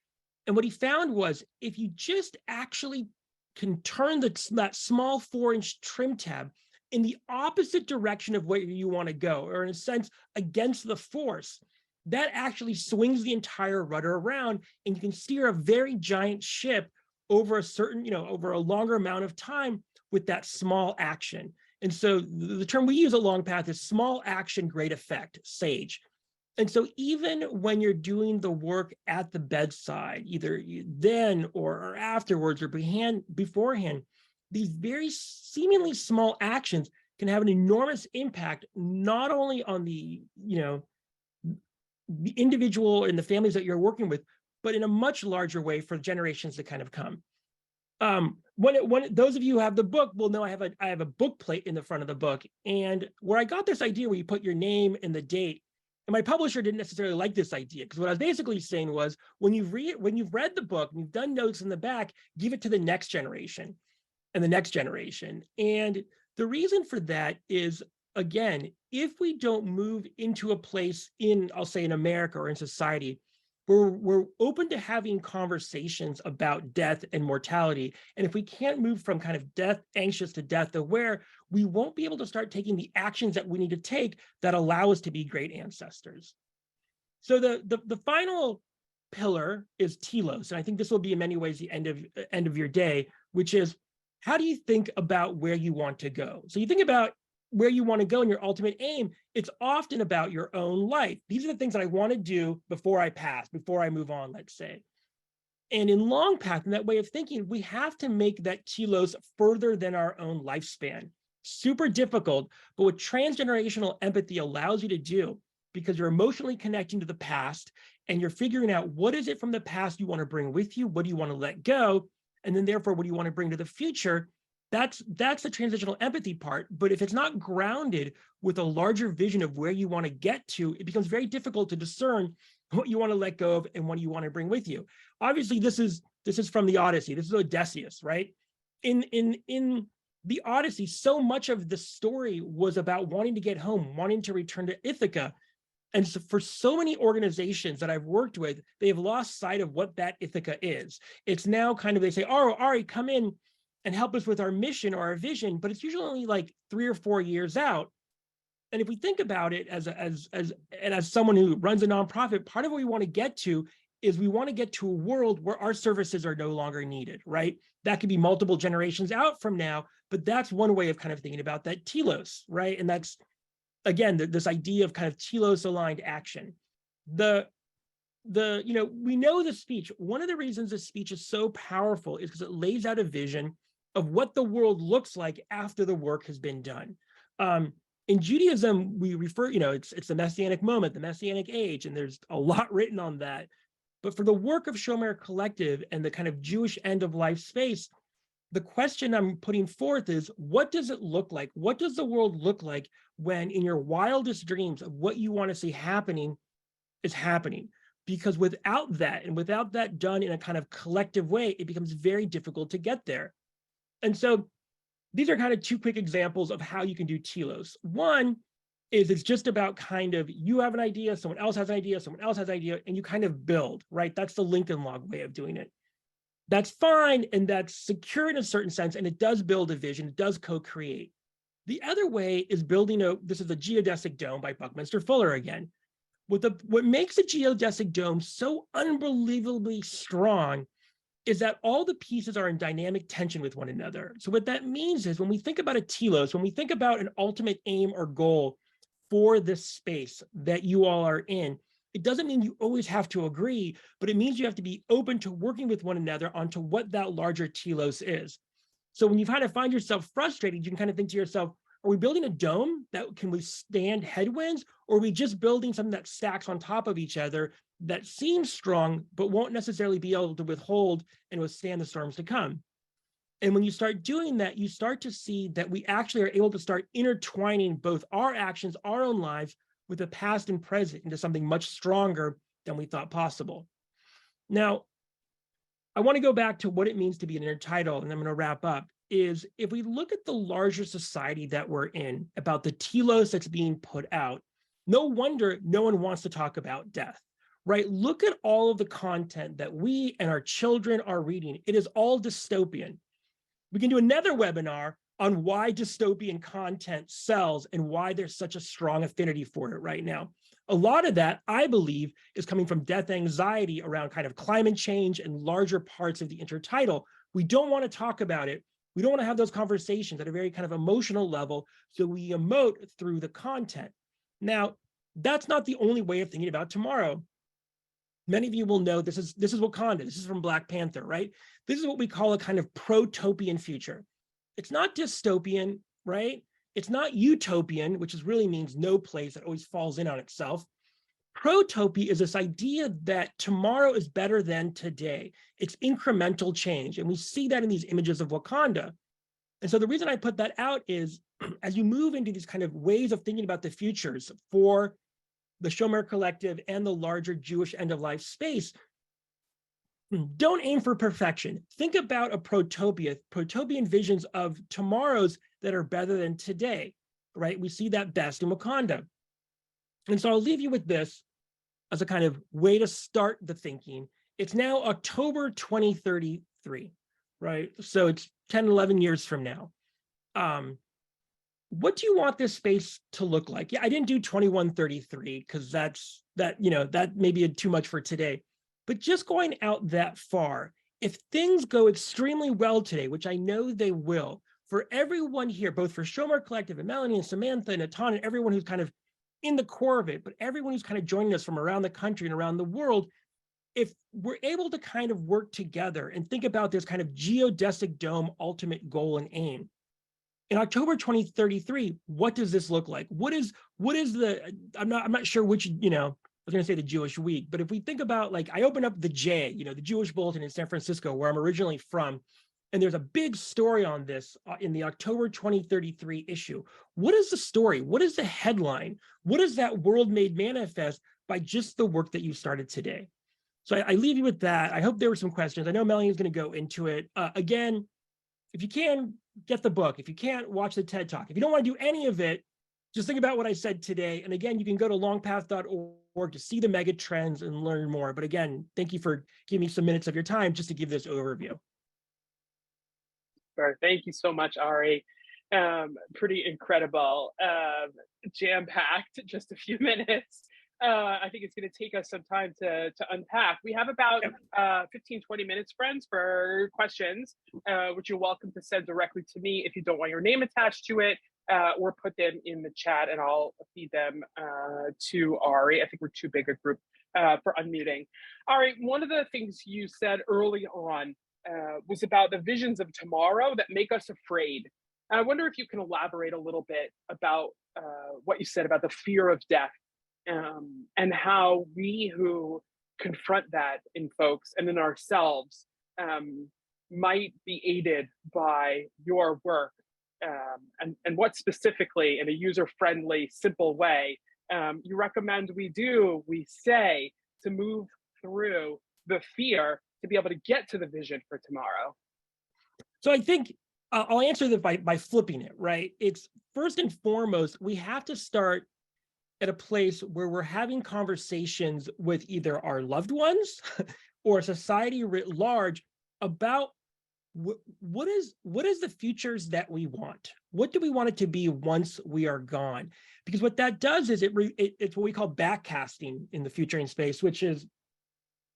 And what he found was if you just actually can turn that small 4-inch trim tab in the opposite direction of where you want to go, or in a sense, against the force, that actually swings the entire rudder around, and you can steer a very giant ship over a certain, over a longer amount of time with that small action. And so the term we use at Longpath is small action, great effect, SAGE. And so even when you're doing the work at the bedside, either then or afterwards or beforehand, these very seemingly small actions can have an enormous impact, not only on the individual and the families that you're working with, but in a much larger way for generations to kind of come. When those of you who have the book will know I have a book plate in the front of the book, and where I got this idea where you put your name and the date. And my publisher didn't necessarily like this idea, because what I was basically saying was, when you've read the book and you've done notes in the back, give it to the next generation and the next generation. And the reason for that is, again, if we don't move into a place I'll say in America or in society, we're open to having conversations about death and mortality. And if we can't move from kind of death anxious to death aware, we won't be able to start taking the actions that we need to take that allow us to be great ancestors. So the final pillar is telos. And I think this will be in many ways the end of your day, which is, how do you think about where you want to go? So you think about where you want to go and your ultimate aim. It's often about your own life. These are the things that I want to do before I pass, before I move on, let's say. And in Longpath, in that way of thinking, we have to make that telos further than our own lifespan. Super difficult, but what transgenerational empathy allows you to do, because you're emotionally connecting to the past and you're figuring out what is it from the past you want to bring with you, what do you want to let go, and then therefore what do you want to bring to the future. That's the transitional empathy part. But if it's not grounded with a larger vision of where you want to get to, it becomes very difficult to discern what you want to let go of and what you want to bring with you. Obviously, this is from the Odyssey. This is Odysseus, right? In the Odyssey, so much of the story was about wanting to get home, wanting to return to Ithaca. And so for so many organizations that I've worked with, they have lost sight of what that Ithaca is. It's now kind of, they say, oh, Ari, come in and help us with our mission or our vision, but it's usually only like 3 or 4 years out. And if we think about it as someone who runs a nonprofit, part of what we want to get to is we want to get to a world where our services are no longer needed, right? That could be multiple generations out from now, but that's one way of kind of thinking about that telos, right? And that's, again, this idea of kind of telos aligned action. We know the speech. One of the reasons the speech is so powerful is because it lays out a vision of what the world looks like after the work has been done. In Judaism, we refer, it's the Messianic moment, the Messianic age, and there's a lot written on that. But for the work of Shomer Collective and the kind of Jewish end of life space, the question I'm putting forth is, what does it look like? What does the world look like when in your wildest dreams of what you want to see happening is happening? Because without that, and without that done in a kind of collective way, it becomes very difficult to get there. And so these are kind of 2 quick examples of how you can do telos. One is it's just about kind of, you have an idea, someone else has an idea, someone else has an idea, and you kind of build, right? That's the Lincoln Log way of doing it. That's fine, and that's secure in a certain sense, and it does build a vision, it does co-create. The other way is building this is the geodesic dome by Buckminster Fuller again. What makes a geodesic dome so unbelievably strong is that all the pieces are in dynamic tension with one another. So what that means is when we think about a telos, when we think about an ultimate aim or goal for this space that you all are in, it doesn't mean you always have to agree, but it means you have to be open to working with one another onto what that larger telos is. So when you kind of find yourself frustrated, you can kind of think to yourself, are we building a dome that can withstand headwinds, or are we just building something that stacks on top of each other that seems strong, but won't necessarily be able to withhold and withstand the storms to come? And when you start doing that, you start to see that we actually are able to start intertwining both our actions, our own lives, with the past and present into something much stronger than we thought possible. Now, I want to go back to what it means to be an intertidal, and I'm going to wrap up, is if we look at the larger society that we're in, about the telos that's being put out, no wonder no one wants to talk about death, right? Look at all of the content that we and our children are reading. It is all dystopian. We can do another webinar on why dystopian content sells and why there's such a strong affinity for it right now. A lot of that, I believe, is coming from death anxiety around kind of climate change and larger parts of the intertidal. We don't want to talk about it. We don't want to have those conversations at a very kind of emotional level, so we emote through the content. Now, that's not the only way of thinking about tomorrow. Many of you will know this is Wakanda. This is from Black Panther, right? This is what we call a kind of protopian future. It's not dystopian, right? It's not utopian, which really means no place that always falls in on itself. Protopia is this idea that tomorrow is better than today. It's incremental change. And we see that in these images of Wakanda. And so the reason I put that out is as you move into these kind of ways of thinking about the futures for the Shomer Collective and the larger Jewish end-of-life space, don't aim for perfection. Think about a protopian visions of tomorrows that are better than today, right? We see that best in Wakanda. And so I'll leave you with this as a kind of way to start the thinking. It's now October 2033, right? So it's 10, 11 years from now. What do you want this space to look like? Yeah, I didn't do 2133 because that may be too much for today. But just going out that far, if things go extremely well today, which I know they will, for everyone here, both for Shomer Collective and Melanie and Samantha and Atan and everyone who's kind of in the core of it, but everyone who's kind of joining us from around the country and around the world, if we're able to kind of work together and think about this kind of geodesic dome ultimate goal and aim, in October 2033, what does this look like? What is the, I'm not sure which, I was going to say the Jewish week, but if we think about, like, I opened up the J, the Jewish Bulletin in San Francisco, where I'm originally from, and there's a big story on this in the October 2033 issue. What is the story? What is the headline? What is that world made manifest by just the work that you started today? So I leave you with that. I hope there were some questions. I know Melanie is going to go into it. Again, if you can, get the book. If you can't, watch the TED Talk. If you don't want to do any of it, just think about what I said today. And again, you can go to longpath.org to see the mega trends and learn more. But again, thank you for giving me some minutes of your time just to give this overview. Sure. Thank you so much, Ari. Pretty incredible, jam-packed, just a few minutes. I think it's going to take us some time to unpack. We have about 15, 20 minutes, friends, for questions, which you're welcome to send directly to me if you don't want your name attached to it, or put them in the chat and I'll feed them to Ari. I think we're too big a group for unmuting. Ari, one of the things you said early on was about the visions of tomorrow that make us afraid. I wonder if you can elaborate a little bit about what you said about the fear of death, and how we who confront that in folks and in ourselves might be aided by your work, and what specifically, in a user-friendly, simple way, you recommend we say to move through the fear to be able to get to the vision for tomorrow. So I think I'll answer that by flipping it, right? It's first and foremost, we have to start at a place where we're having conversations with either our loved ones or society writ large about what is the futures that we want? What do we want it to be once we are gone? Because what that does is it's what we call backcasting in the future in space, which is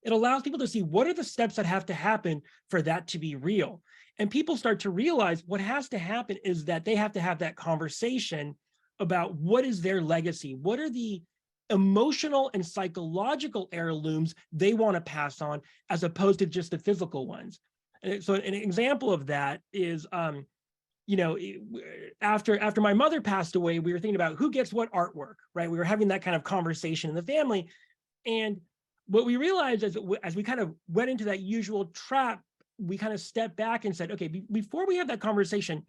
it allows people to see what are the steps that have to happen for that to be real. And people start to realize what has to happen is that they have to have that conversation about what is their legacy, what are the emotional and psychological heirlooms they want to pass on, as opposed to just the physical ones. And so an example of that is, after my mother passed away, we were thinking about who gets what artwork, right? We were having that kind of conversation in the family. And what we realized is as we kind of went into that usual trap, we kind of stepped back and said, okay, before we have that conversation,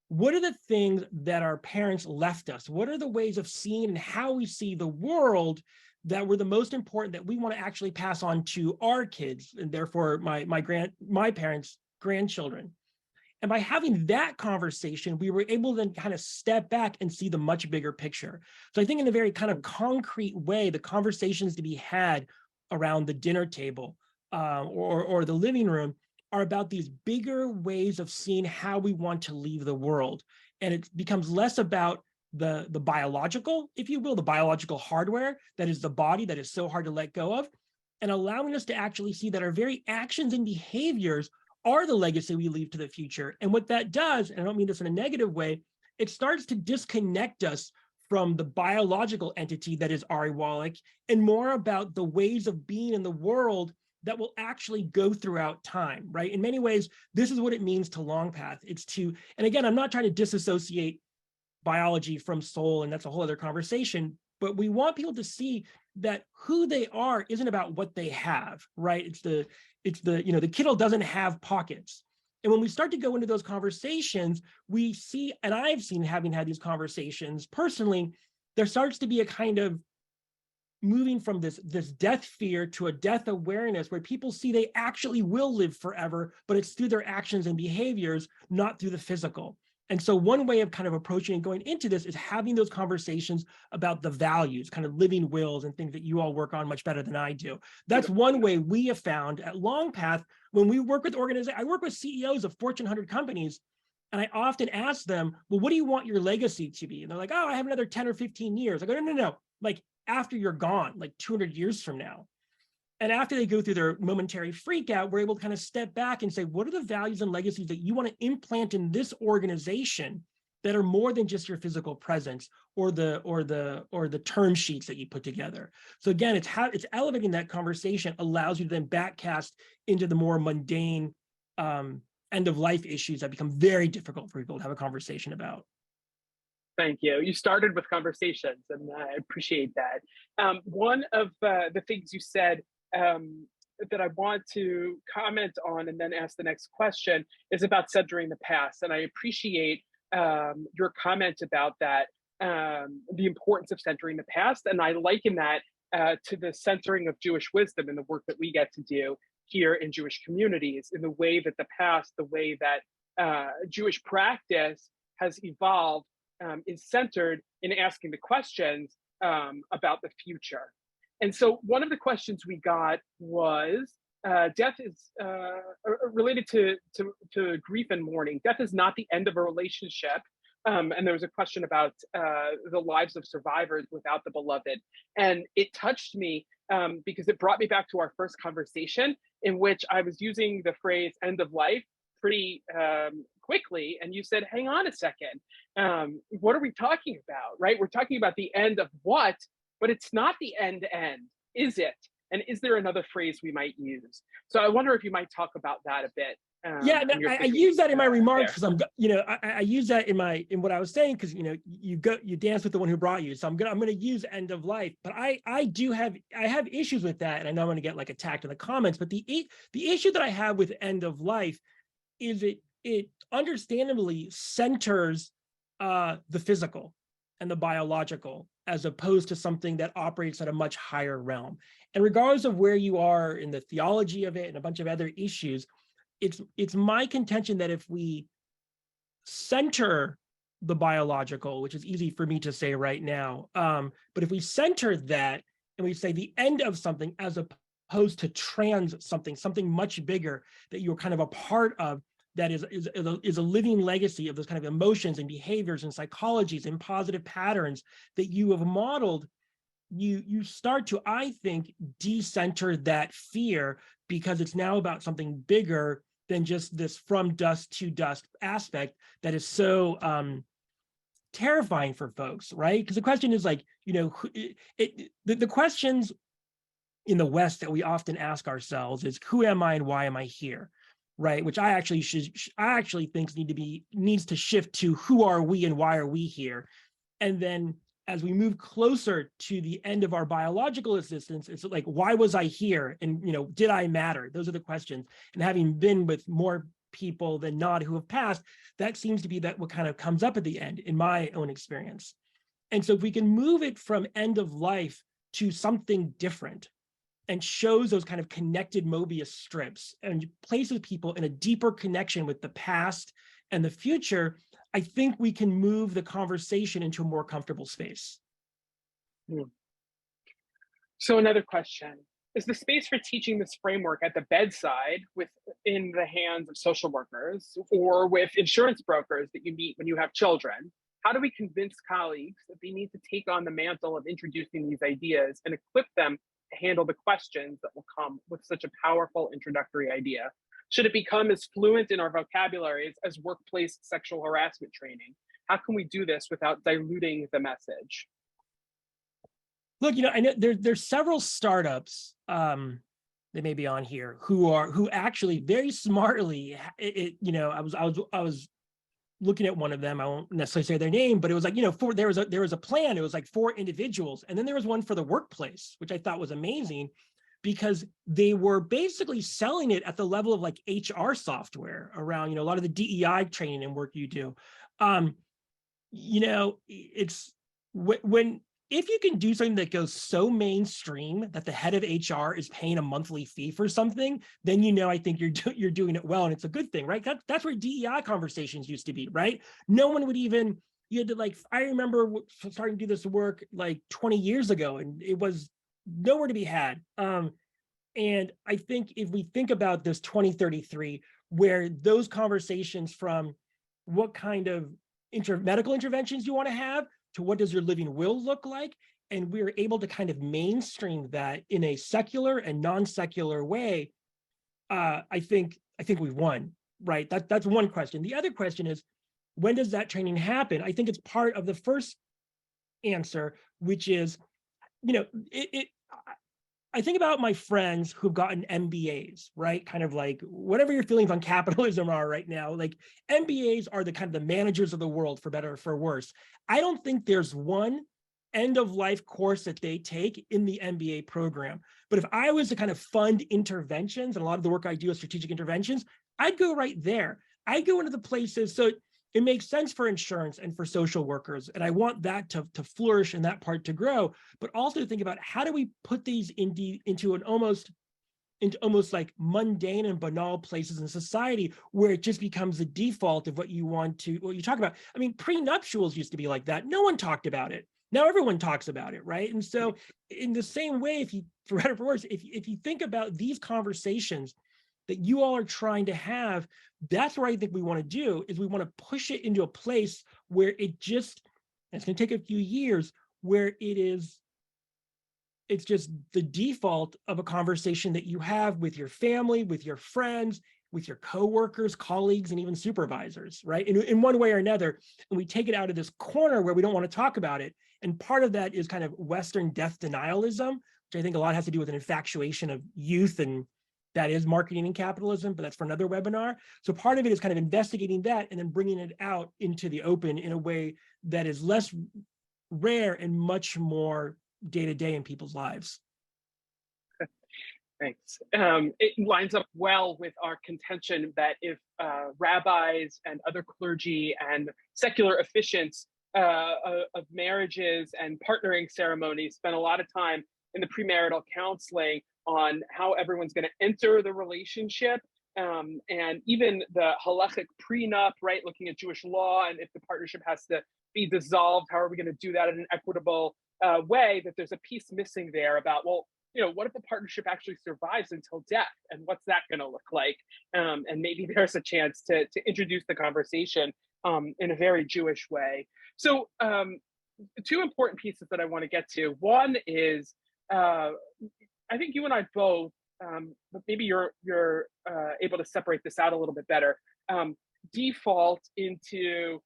what are the things that our parents left us? What are the ways of seeing and how we see the world that were the most important that we want to actually pass on to our kids, and therefore my parents' grandchildren. And by having that conversation, we were able to then kind of step back and see the much bigger picture. So I think in a very kind of concrete way, the conversations to be had around the dinner table or the living room are about these bigger ways of seeing how we want to leave the world. And it becomes less about the biological, if you will, the biological hardware that is the body that is so hard to let go of, and allowing us to actually see that our very actions and behaviors are the legacy we leave to the future. And what that does, and I don't mean this in a negative way, it starts to disconnect us from the biological entity that is Ari Wallach and more about the ways of being in the world that will actually go throughout time, right? In many ways, this is what it means to Longpath. It's to, and again, I'm not trying to disassociate biology from soul, and that's a whole other conversation, but we want people to see that who they are isn't about what they have, right? It's the the Kittle doesn't have pockets. And when we start to go into those conversations, we see, and I've seen, having had these conversations personally, there starts to be a kind of moving from this death fear to a death awareness where people see they actually will live forever, but it's through their actions and behaviors, not through the physical. And so one way of kind of approaching and going into this is having those conversations about the values, kind of living wills and things that you all work on much better than I do. That's one way we have found at Longpath when we work with organizations. I work with CEOs of Fortune 100 companies, and I often ask them, well, what do you want your legacy to be? And they're like, oh, I have another 10 or 15 years. I go, no. Like after you're gone, like 200 years from now. And after they go through their momentary freak out, we're able to kind of step back and say, what are the values and legacies that you want to implant in this organization that are more than just your physical presence or the term sheets that you put together? So again, it's elevating that conversation, allows you to then backcast into the more mundane end of life issues that become very difficult for people to have a conversation about. Thank you. You started with conversations, and I appreciate that. One of the things you said that I want to comment on and then ask the next question is about centering the past. And I appreciate your comment about that, the importance of centering the past. And I liken that to the centering of Jewish wisdom in the work that we get to do here in Jewish communities, in the way that the past, the way that Jewish practice has evolved is centered in asking the questions about the future. And so one of the questions we got was, death is related to grief and mourning. Death is not the end of a relationship. And there was a question about the lives of survivors without the beloved. And it touched me because it brought me back to our first conversation in which I was using the phrase end of life pretty quickly. And you said, hang on a second, what are we talking about, right? We're talking about the end of what, but it's not the end, is it? And is there another phrase we might use? So I wonder if you might talk about that a bit. Yeah, I use that in my remarks because I use that in what I was saying because you dance with the one who brought you. So I'm gonna use end of life, but I have issues with that, and I know I'm gonna get like attacked in the comments. But the issue that I have with end of life is it understandably centers the physical and the biological as opposed to something that operates at a much higher realm. And regardless of where you are in the theology of it and a bunch of other issues, it's my contention that if we center the biological, which is easy for me to say right now, but if we center that and we say the end of something as opposed to something much bigger that you're kind of a part of, that is a living legacy of those kind of emotions and behaviors and psychologies and positive patterns that you have modeled, you start to, I think, decenter that fear because it's now about something bigger than just this from dust to dust aspect that is so terrifying for folks, right? Because the question is like, the questions in the West that we often ask ourselves is, who am I and why am I here? Right, which I actually think needs to shift to who are we and why are we here, and then as we move closer to the end of our biological existence, it's like, why was I here, and did I matter? Those are the questions. And having been with more people than not who have passed, that seems to be what kind of comes up at the end in my own experience. And so if we can move it from end of life to something different and shows those kind of connected Mobius strips and places people in a deeper connection with the past and the future, I think we can move the conversation into a more comfortable space. So another question, is the space for teaching this framework at the bedside within the hands of social workers or with insurance brokers that you meet when you have children? How do we convince colleagues that they need to take on the mantle of introducing these ideas and equip them to handle the questions that will come with such a powerful introductory idea? Should it become as fluent in our vocabularies as workplace sexual harassment training? How can we do this without diluting the message? Look, I know there's several startups that may be on here who actually very smartly, I was looking at one of them. I won't necessarily say their name, but it was like, there was a plan. It was like 4 individuals, and then there was one for the workplace, which I thought was amazing, because they were basically selling it at the level of like HR software around, a lot of the DEI training and work you do. It's when if you can do something that goes so mainstream that the head of HR is paying a monthly fee for something, then I think you're doing it well, and it's a good thing, right? That's where DEI conversations used to be, right? No one would even, you had to I remember starting to do this work like 20 years ago, and it was nowhere to be had. And I think if we think about this 2033, where those conversations from what kind of medical interventions you want to have to what does your living will look like, and we're able to kind of mainstream that in a secular and non-secular way, I think we've won, right? That's one question. The other question is, when does that training happen? I think it's part of the first answer, which is, I think about my friends who've gotten MBAs, right? Kind of like whatever your feelings on capitalism are right now, like MBAs are the kind of the managers of the world, for better or for worse. I don't think there's one end of life course that they take in the MBA program. But if I was to kind of fund interventions, and a lot of the work I do is strategic interventions, I'd go right there. I'd go into the places. So it makes sense for insurance and for social workers. And I want that to flourish and that part to grow, but also to think about how do we put these into almost like mundane and banal places in society where it just becomes the default of what you talk about. I mean, prenuptials used to be like that. No one talked about it. Now everyone talks about it, right? And so in the same way, if you, for better or for worse, if you think about these conversations that you all are trying to have, that's what I think we want to do, is we want to push it into a place where it's going to take a few years, where it's just the default of a conversation that you have with your family, with your friends, with your coworkers, colleagues, and even supervisors, right? In one way or another, and we take it out of this corner where we don't want to talk about it. And part of that is kind of Western death denialism, which I think a lot has to do with an infatuation of youth, and that is marketing and capitalism, but that's for another webinar. So part of it is kind of investigating that and then bringing it out into the open in a way that is less rare and much more day-to-day in people's lives. Thanks. It lines up well with our contention that if rabbis and other clergy and secular officiants of marriages and partnering ceremonies spend a lot of time in the premarital counseling on how everyone's going to enter the relationship, and even the halachic prenup, right? Looking at Jewish law, and if the partnership has to be dissolved, how are we going to do that in an equitable way? That there's a piece missing there about, well, what if the partnership actually survives until death, and what's that going to look like? And maybe there's a chance to introduce the conversation in a very Jewish way. So 2 important pieces that I want to get to. One is, I think you and I both, but maybe you're able to separate this out a little bit better, default into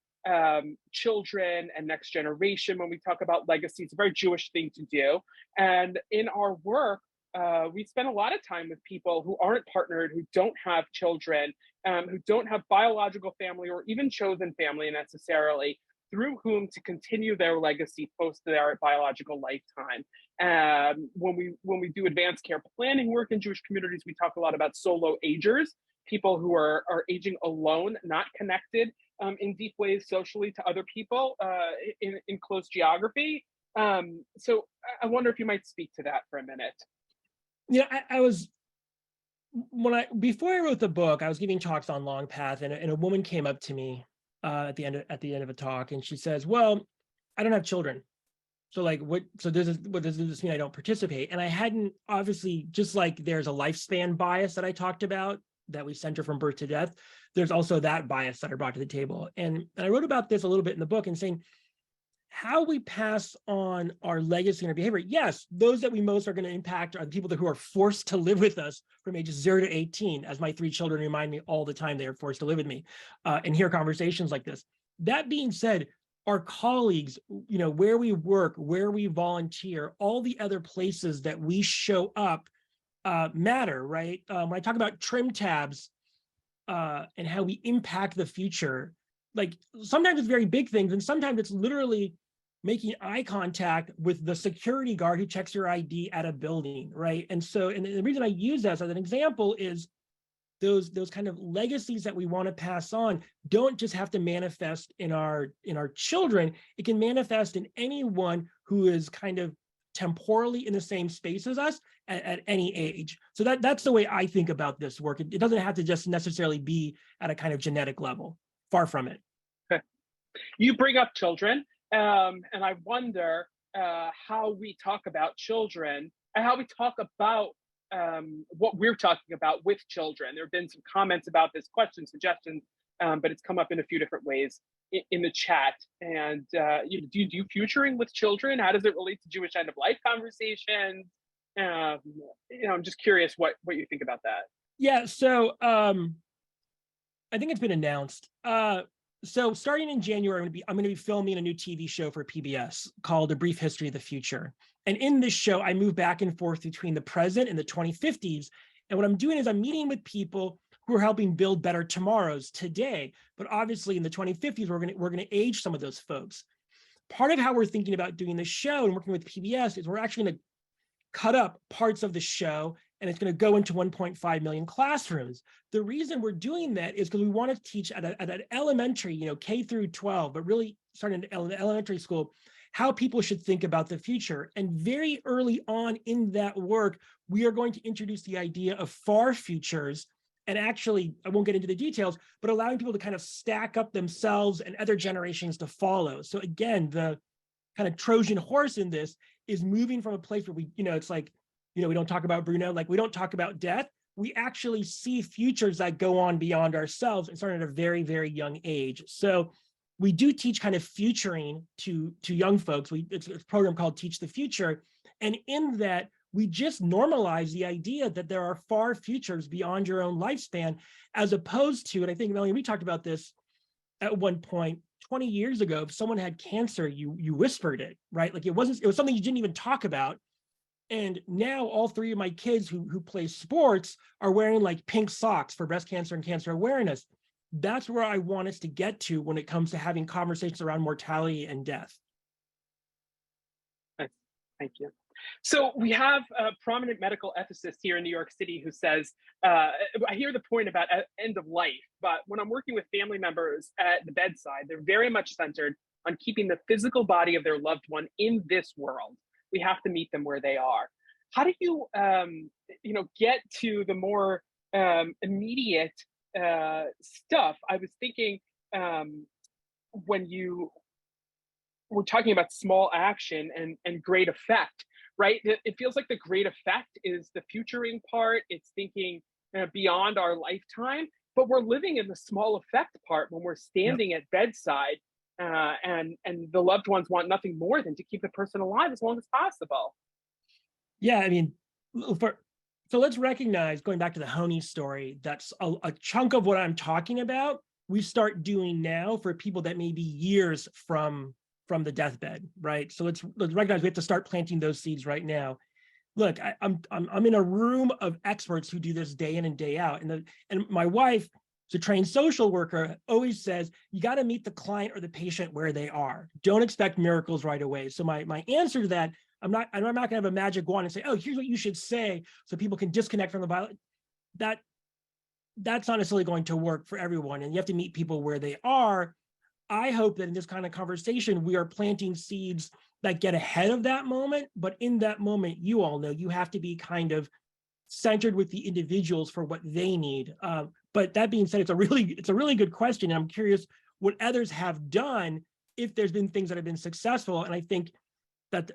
children and next generation when we talk about legacy. It's a very Jewish thing to do. And in our work, we spend a lot of time with people who aren't partnered, who don't have children, who don't have biological family or even chosen family necessarily, through whom to continue their legacy post their biological lifetime. When we do advanced care planning work in Jewish communities, we talk a lot about solo agers, people who are aging alone, not connected in deep ways socially to other people in close geography. So I wonder if you might speak to that for a minute. Yeah, I was before I wrote the book, I was giving talks on Longpath, and a woman came up to me at the end of a talk, and she says, "Well, I don't have children. So like what does this mean I don't participate?" And I hadn't, obviously, just like there's a lifespan bias that I talked about that we center from birth to death, there's also that bias that I brought to the table. And I wrote about this a little bit in the book and saying how we pass on our legacy and our behavior. Yes, those that we most are going to impact are the people who are forced to live with us from ages 0 to 18, as my 3 children remind me all the time they are forced to live with me and hear conversations like this. That being said, our colleagues, where we work, where we volunteer, all the other places that we show up matter, right? When I talk about trim tabs and how we impact the future, like sometimes it's very big things, and sometimes it's literally making eye contact with the security guard who checks your ID at a building, right? And the reason I use that as an example is those kind of legacies that we want to pass on don't just have to manifest in our children. It can manifest in anyone who is kind of temporally in the same space as us at any age. So that's the way I think about this work. It doesn't have to just necessarily be at a kind of genetic level. Far from it. Okay. You bring up children, and I wonder how we talk about children and how we talk about what we're talking about with children. There have been some comments about this, questions, suggestions, but it's come up in a few different ways in the chat. And do you do futuring with children? How does it relate to Jewish end of life conversations? I'm just curious what you think about that. Yeah, so I think it's been announced. So starting in January, I'm going to be filming a new TV show for PBS called A Brief History of the Future. And in this show, I move back and forth between the present and the 2050s. And what I'm doing is I'm meeting with people who are helping build better tomorrows today. But obviously in the 2050s, we're going to age some of those folks. Part of how we're thinking about doing the show and working with PBS is we're actually going to cut up parts of the show, and it's going to go into 1.5 million classrooms. The reason we're doing that is because we want to teach at an elementary, K through 12, but really starting in elementary school, how people should think about the future. And very early on in that work, we are going to introduce the idea of far futures. And actually, I won't get into the details, but allowing people to kind of stack up themselves and other generations to follow. So again, the kind of Trojan horse in this is moving from a place where it's like, we don't talk about Bruno, like we don't talk about death. We actually see futures that go on beyond ourselves and start at a very, very young age. So we do teach kind of futuring to young folks. It's a program called Teach the Future. And in that, we just normalize the idea that there are far futures beyond your own lifespan, as opposed to, and I think, Melanie, we talked about this at one point, 20 years ago, if someone had cancer, you whispered it, right? Like it was something you didn't even talk about. And now all 3 of my kids who play sports are wearing like pink socks for breast cancer and cancer awareness. That's where I want us to get to when it comes to having conversations around mortality and death. Thank you. So we have a prominent medical ethicist here in New York City who says, I hear the point about end of life, but when I'm working with family members at the bedside, they're very much centered on keeping the physical body of their loved one in this world. We have to meet them where they are. How do you, get to the more immediate stuff? I was thinking when you were talking about small action and great effect, right? It feels like the great effect is the futuring part. It's thinking beyond our lifetime, but we're living in the small effect part when we're standing at bedside and the loved ones want nothing more than to keep the person alive as long as possible. Yeah, I mean, so let's recognize, going back to the Honey story, that's a chunk of what I'm talking about. We start doing now for people that may be years from the deathbed, right? So let's recognize we have to start planting those seeds right now. Look, I'm in a room of experts who do this day in and day out, and my wife, who's a trained social worker, always says you got to meet the client or the patient where they are. Don't expect miracles right away. So my answer to that, I'm not going to have a magic wand and say, oh, here's what you should say so people can disconnect from the violence. That's not necessarily going to work for everyone, and you have to meet people where they are. I hope that in this kind of conversation, we are planting seeds that get ahead of that moment. But in that moment, you all know you have to be kind of centered with the individuals for what they need. But that being said, it's a really good question. And I'm curious what others have done if there's been things that have been successful. And I think that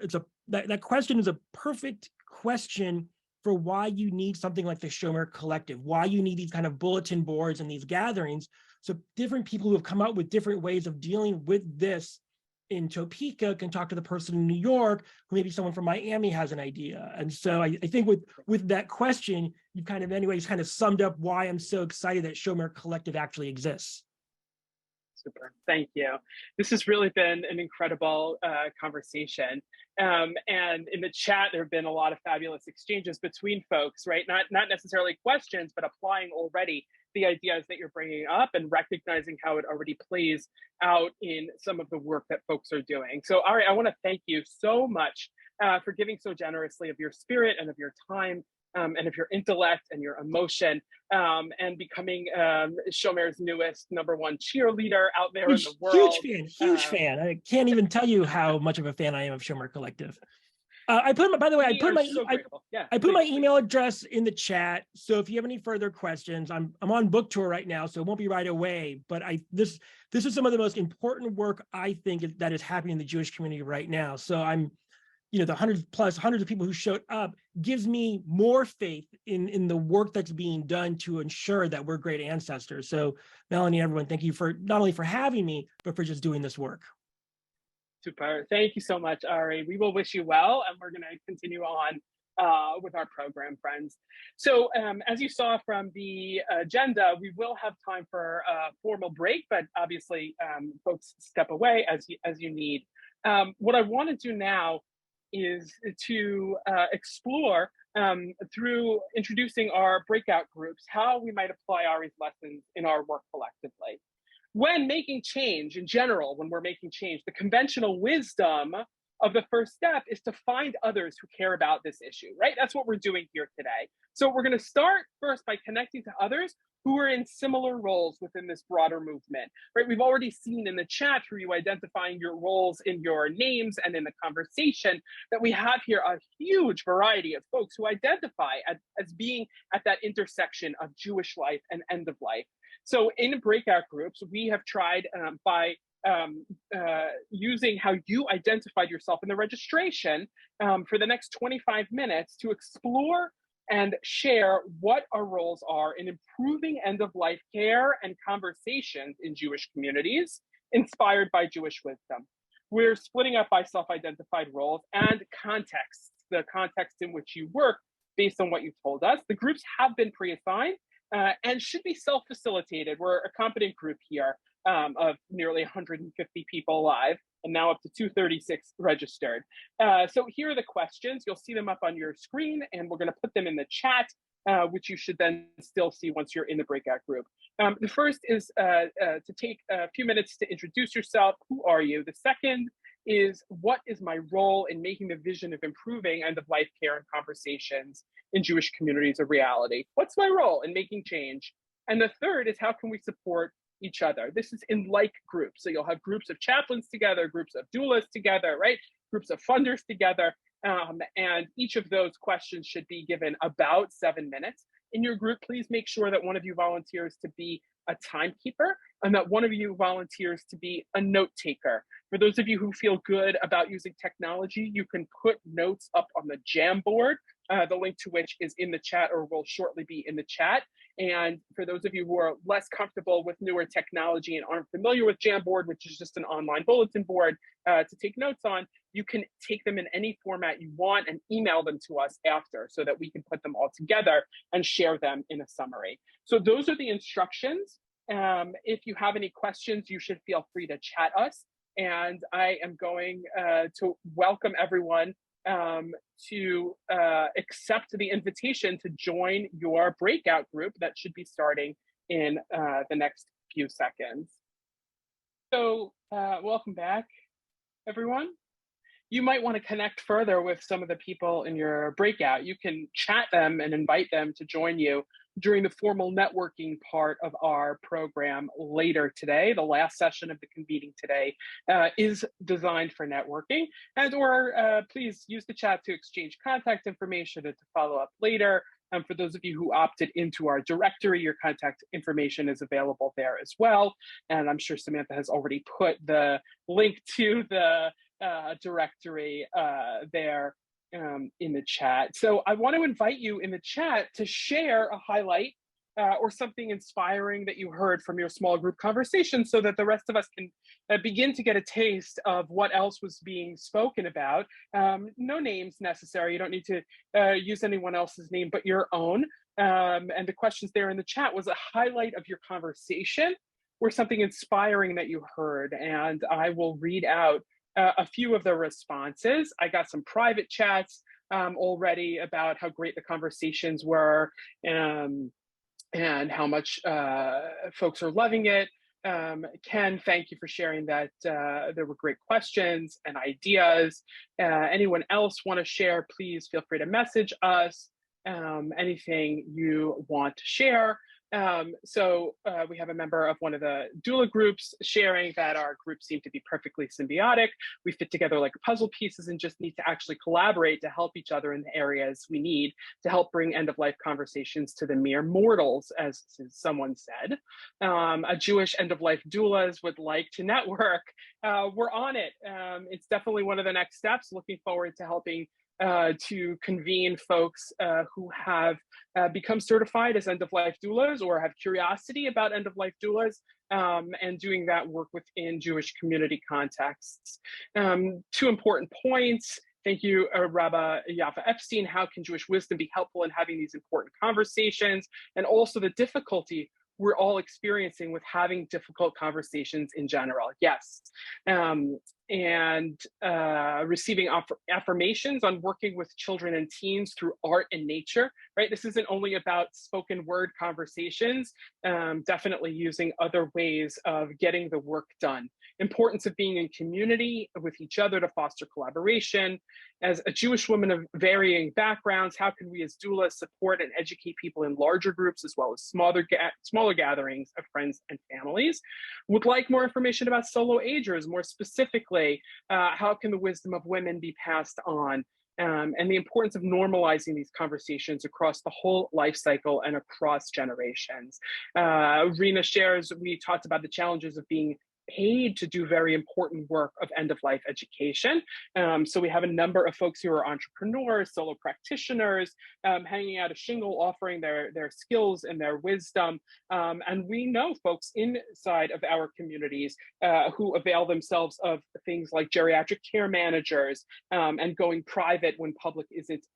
that question is a perfect question for why you need something like the Shomer Collective, why you need these kind of bulletin boards and these gatherings. So different people who have come up with different ways of dealing with this in Topeka can talk to the person in New York, who maybe someone from Miami has an idea. And so I think with that question, you kind of anyways kind of summed up why I'm so excited that Shomer Collective actually exists. Super, thank you. This has really been an incredible conversation. And in the chat, there have been a lot of fabulous exchanges between folks, right? Not necessarily questions, but applying already the ideas that you're bringing up and recognizing how it already plays out in some of the work that folks are doing. So Ari, I want to thank you so much for giving so generously of your spirit and of your time and of your intellect and your emotion and becoming Shomer's newest #1 cheerleader out there in the world. Huge fan. I can't even tell you how much of a fan I am of Shomer Collective. I put my email address in the chat. So if you have any further questions, I'm on book tour right now, so it won't be right away. But this is some of the most important work I think that is happening in the Jewish community right now. So I'm, the hundreds of people who showed up gives me more faith in the work that's being done to ensure that we're great ancestors. So Melanie, everyone, thank you for not only for having me, but for just doing this work. Super. Thank you so much, Ari. We will wish you well, and we're going to continue on with our program, friends. So as you saw from the agenda, we will have time for a formal break, but obviously folks step away as you need. What I want to do now is to explore through introducing our breakout groups, how we might apply Ari's lessons in our work collectively. When making change in general, when we're making change, the conventional wisdom of the first step is to find others who care about this issue, right? That's what we're doing here today. So we're going to start first by connecting to others who are in similar roles within this broader movement, right? We've already seen in the chat through you identifying your roles in your names and in the conversation that we have here a huge variety of folks who identify as being at that intersection of Jewish life and end of life. So in breakout groups, we have tried by using how you identified yourself in the registration for the next 25 minutes to explore and share what our roles are in improving end-of-life care and conversations in Jewish communities, inspired by Jewish wisdom. We're splitting up by self-identified roles and contexts, the context in which you work based on what you told us. The groups have been pre-assigned and should be self-facilitated. We're a competent group here of nearly 150 people live, and now up to 236 registered. So here are the questions. You'll see them up on your screen, and we're going to put them in the chat, which you should then still see once you're in the breakout group. The first is to take a few minutes to introduce yourself. Who are you? The second is, what is my role in making the vision of improving end-of-life care and conversations in Jewish communities a reality? What's my role in making change? And the third is, how can we support each other? This is in like groups. So you'll have groups of chaplains together, groups of doulas together, right? Groups of funders together. And each of those questions should be given about 7 minutes. In your group, please make sure that one of you volunteers to be a timekeeper and that one of you volunteers to be a note taker. For those of you who feel good about using technology, you can put notes up on the Jamboard, the link to which is in the chat or will shortly be in the chat. And for those of you who are less comfortable with newer technology and aren't familiar with Jamboard, which is just an online bulletin board to take notes on, you can take them in any format you want and email them to us after so that we can put them all together and share them in a summary. So those are the instructions. If you have any questions, you should feel free to chat us. And I am going to welcome everyone to accept the invitation to join your breakout group that should be starting in the next few seconds. So welcome back, everyone. You might want to connect further with some of the people in your breakout. You can chat them and invite them to join you during the formal networking part of our program later today. The last session of the convening today is designed for networking, or please use the chat to exchange contact information and to follow up later. For those of you who opted into our directory, your contact information is available there as well. And I'm sure Samantha has already put the link to the directory there in the chat. So I want to invite you in the chat to share a highlight or something inspiring that you heard from your small group conversation, so that the rest of us can begin to get a taste of what else was being spoken about. No names necessary. You don't need to use anyone else's name but your own. And the questions there in the chat was a highlight of your conversation or something inspiring that you heard. And I will read out a few of the responses. I got some private chats already about how great the conversations were, and how much folks are loving it. Ken, thank you for sharing that there were great questions and ideas. Anyone else want to share, please feel free to message us anything you want to share. So we have a member of one of the doula groups sharing that our groups seem to be perfectly symbiotic. We fit together like puzzle pieces and just need to actually collaborate to help each other in the areas we need to help bring end-of-life conversations to the mere mortals, as someone said. A Jewish end-of-life doulas would like to network. We're on it. It's definitely one of the next steps. Looking forward to helping to convene folks who have become certified as end-of-life doulas or have curiosity about end-of-life doulas, and doing that work within Jewish community contexts. Two important points. Thank you, Rabbi Yafa Epstein. How can Jewish wisdom be helpful in having these important conversations? And also the difficulty we're all experiencing with having difficult conversations in general. Yes. And receiving affirmations on working with children and teens through art and nature, right? This isn't only about spoken word conversations, definitely using other ways of getting the work done. Importance of being in community with each other to foster collaboration. As a Jewish woman of varying backgrounds, how can we as doulas support and educate people in larger groups as well as smaller gatherings of friends and families? Would like more information about solo agers, more specifically, how can the wisdom of women be passed on? And the importance of normalizing these conversations across the whole life cycle and across generations. Rena shares, we talked about the challenges of being paid to do very important work of end-of-life education. So we have a number of folks who are entrepreneurs, solo practitioners, hanging out a shingle, offering their skills and their wisdom. And we know folks inside of our communities who avail themselves of things like geriatric care managers and going private when public isn't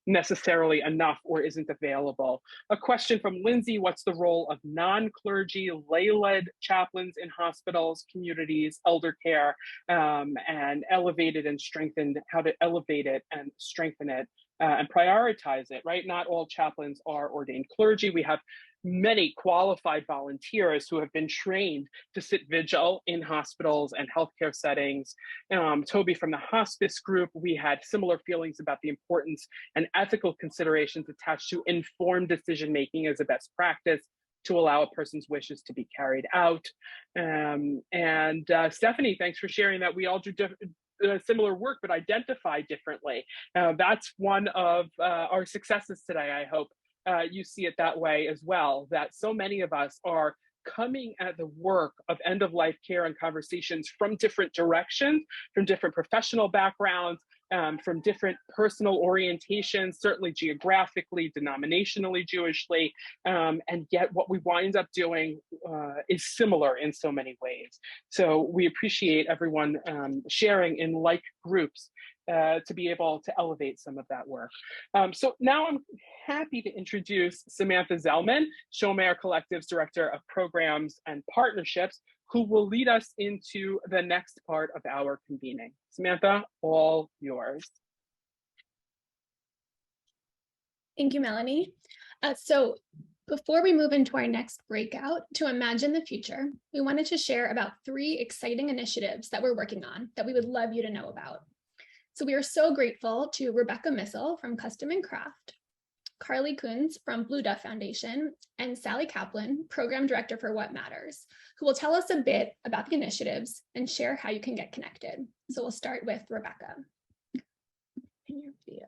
necessarily enough or isn't available. A question from Lindsay, what's the role of non-clergy, lay-led chaplains in hospitals, communities, elder care, and elevated and strengthened, how to elevate it and strengthen it and prioritize it, right? Not all chaplains are ordained clergy. We have many qualified volunteers who have been trained to sit vigil in hospitals and healthcare settings. Toby from the hospice group, we had similar feelings about the importance and ethical considerations attached to informed decision-making as a best practice to allow a person's wishes to be carried out. Stephanie, thanks for sharing that we all do similar work, but identify differently. That's one of our successes today. I hope you see it that way as well, that so many of us are coming at the work of end-of-life care and conversations from different directions, from different professional backgrounds, from different personal orientations, certainly geographically, denominationally, Jewishly, and yet what we wind up doing is similar in so many ways. So we appreciate everyone sharing in like groups to be able to elevate some of that work. So now I'm happy to introduce Samantha Zellman, Shomer Collective's Director of Programs and Partnerships, who will lead us into the next part of our convening. Samantha, all yours. Thank you, Melanie. So before we move into our next breakout to imagine the future, we wanted to share about 3 exciting initiatives that we're working on that we would love you to know about. So we are so grateful to Rebecca Missel from Custom and Craft, Carly Kunz from Blue Duff Foundation, and Sally Kaplan, Program Director for What Matters, who will tell us a bit about the initiatives and share how you can get connected. So we'll start with Rebecca. In your video.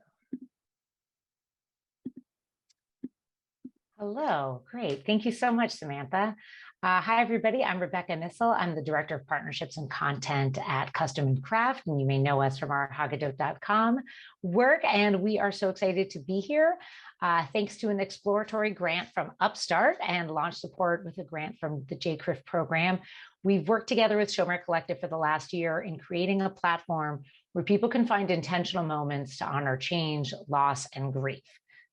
Hello, great. Thank you so much, Samantha. Hi, everybody. I'm Rebecca Nissel. I'm the Director of Partnerships and Content at Custom and Craft, and you may know us from our Haggadah.com work, and we are so excited to be here. Thanks to an exploratory grant from Upstart and launch support with a grant from the JCRIF program, we've worked together with Shomer Collective for the last year in creating a platform where people can find intentional moments to honor change, loss, and grief.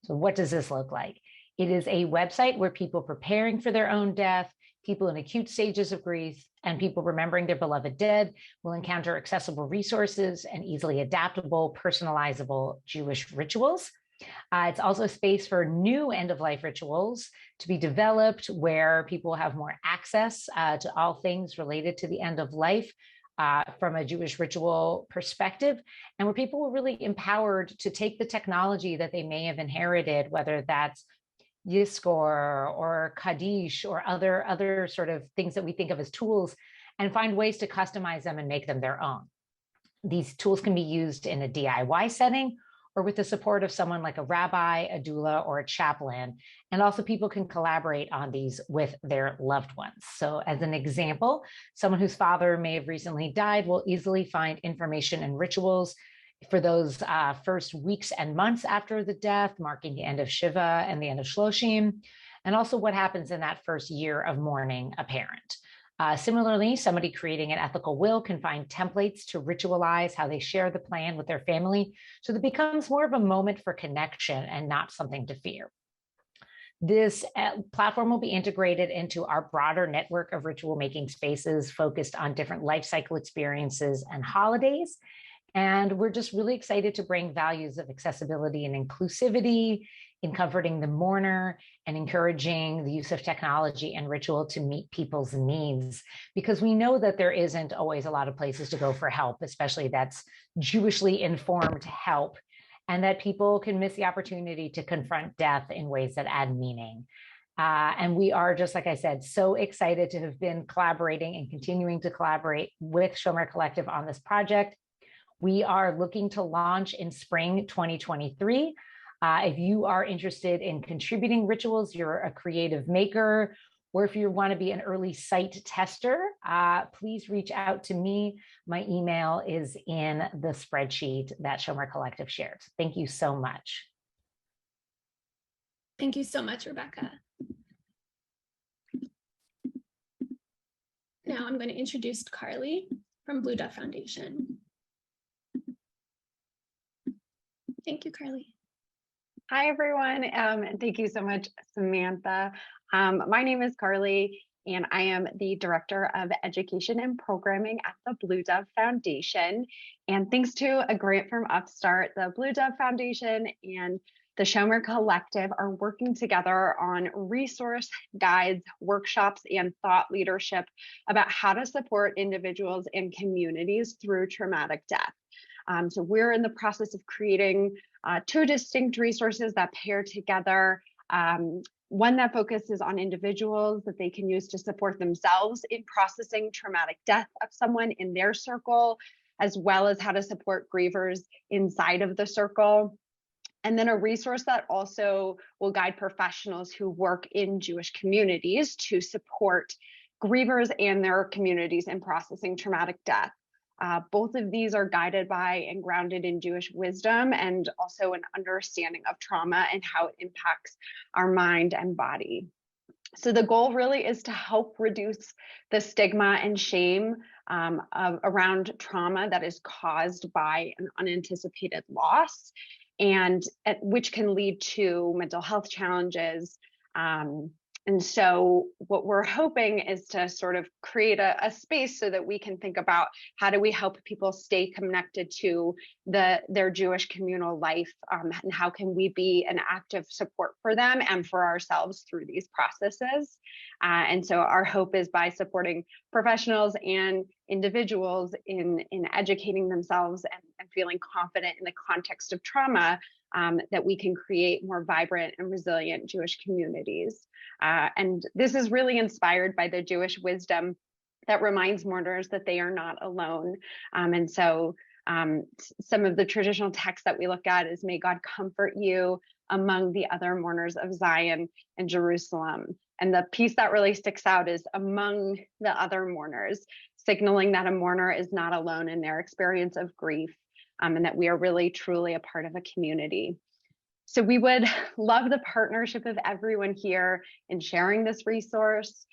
So what does this look like? It is a website where people preparing for their own death, people in acute stages of grief, and people remembering their beloved dead will encounter accessible resources and easily adaptable, personalizable Jewish rituals. It's also a space for new end-of-life rituals to be developed where people have more access to all things related to the end of life from a Jewish ritual perspective, and where people were really empowered to take the technology that they may have inherited, whether that's Yiskor or Kaddish or other sort of things that we think of as tools, and find ways to customize them and make them their own. These tools can be used in a DIY setting or with the support of someone like a rabbi, a doula, or a chaplain. And also people can collaborate on these with their loved ones. So as an example, someone whose father may have recently died will easily find information and rituals for those first weeks and months after the death, marking the end of Shiva and the end of Shloshim, and also what happens in that first year of mourning a parent. Similarly, somebody creating an ethical will can find templates to ritualize how they share the plan with their family, so that it becomes more of a moment for connection and not something to fear. This platform will be integrated into our broader network of ritual making spaces focused on different life cycle experiences and holidays. And we're just really excited to bring values of accessibility and inclusivity in comforting the mourner and encouraging the use of technology and ritual to meet people's needs, because we know that there isn't always a lot of places to go for help, especially that's Jewishly informed help, and that people can miss the opportunity to confront death in ways that add meaning. And we are, just like I said, so excited to have been collaborating and continuing to collaborate with Shomer Collective on this project. We are looking to launch in spring 2023. If you are interested in contributing rituals, you're a creative maker, or if you want to be an early site tester, please reach out to me. My email is in the spreadsheet that Shomer Collective shares. Thank you so much. Thank you so much, Rebecca. Now I'm going to introduce Carly from Blue Duff Foundation. Thank you, Carly. Hi, everyone. And thank you so much, Samantha. My name is Carly, and I am the Director of Education and Programming at the Blue Dove Foundation. And thanks to a grant from Upstart, the Blue Dove Foundation and the Shomer Collective are working together on resource guides, workshops, and thought leadership about how to support individuals and communities through traumatic death. So we're in the process of creating two distinct resources that pair together. One that focuses on individuals that they can use to support themselves in processing traumatic death of someone in their circle, as well as how to support grievers inside of the circle. And then a resource that also will guide professionals who work in Jewish communities to support grievers and their communities in processing traumatic death. Both of these are guided by and grounded in Jewish wisdom and also an understanding of trauma and how it impacts our mind and body. So the goal really is to help reduce the stigma and shame around trauma that is caused by an unanticipated loss, and which can lead to mental health challenges. And so what we're hoping is to sort of create a space so that we can think about how do we help people stay connected to their Jewish communal life, and how can we be an active support for them and for ourselves through these processes. And so our hope is by supporting professionals and individuals in educating themselves and feeling confident in the context of trauma, that we can create more vibrant and resilient Jewish communities. And this is really inspired by the Jewish wisdom that reminds mourners that they are not alone. And so some of the traditional texts that we look at is, may God comfort you among the other mourners of Zion and Jerusalem. And the piece that really sticks out is among the other mourners, signaling that a mourner is not alone in their experience of grief, and that we are really truly a part of a community. So we would love the partnership of everyone here in sharing this resource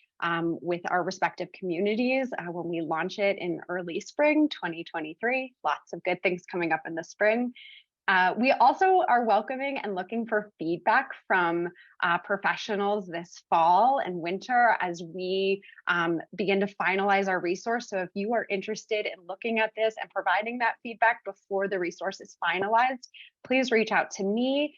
with our respective communities when we launch it in early spring 2023. Lots of good things coming up in the spring. We also are welcoming and looking for feedback from professionals this fall and winter as we begin to finalize our resource. So if you are interested in looking at this and providing that feedback before the resource is finalized, please reach out to me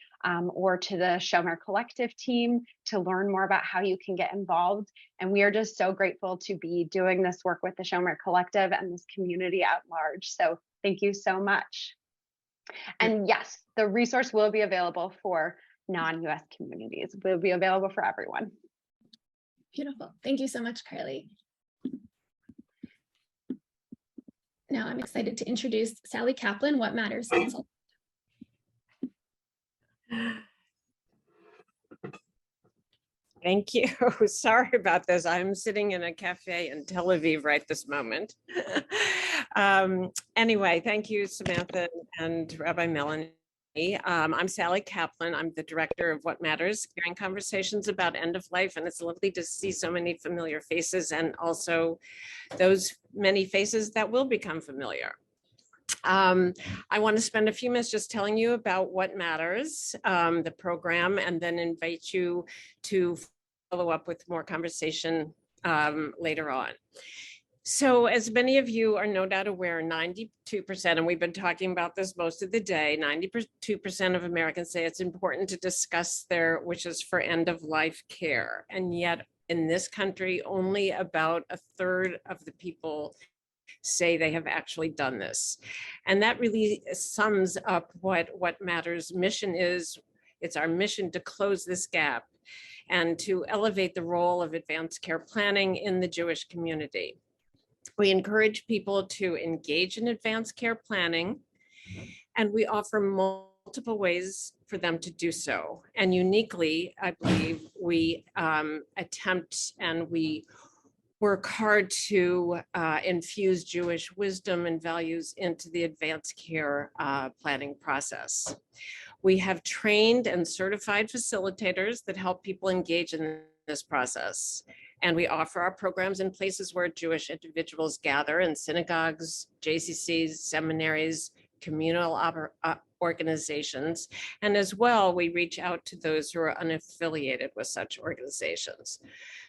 or to the Shomer Collective team to learn more about how you can get involved. And we are just so grateful to be doing this work with the Shomer Collective and this community at large. So thank you so much. And yes, the resource will be available for non-US communities. It will be available for everyone. Beautiful. Thank you so much, Carly. Now I'm excited to introduce Sally Kaplan, What Matters Consultant. Thank you. Sorry about this. I'm sitting in a cafe in Tel Aviv right this moment. Anyway, thank you, Samantha and Rabbi Melanie. I'm Sally Kaplan. I'm the director of What Matters, Caring Conversations about End of Life. And it's lovely to see so many familiar faces and also those many faces that will become familiar. I want to spend a few minutes just telling you about What Matters, the program, and then invite you to follow up with more conversation later on. So as many of you are no doubt aware, 92%, and we've been talking about this most of the day, 92% of Americans say it's important to discuss their wishes for end-of-life care. And yet in this country, only about a third of the people say they have actually done this. And that really sums up what Matters' mission is. It's our mission to close this gap and to elevate the role of advanced care planning in the Jewish community. We encourage people to engage in advanced care planning, and we offer multiple ways for them to do so. And uniquely, I believe, we attempt and we work hard to infuse Jewish wisdom and values into the advanced care planning process. We have trained and certified facilitators that help people engage in this process. And we offer our programs in places where Jewish individuals gather, in synagogues, JCCs, seminaries, communal organizations. And as well, we reach out to those who are unaffiliated with such organizations.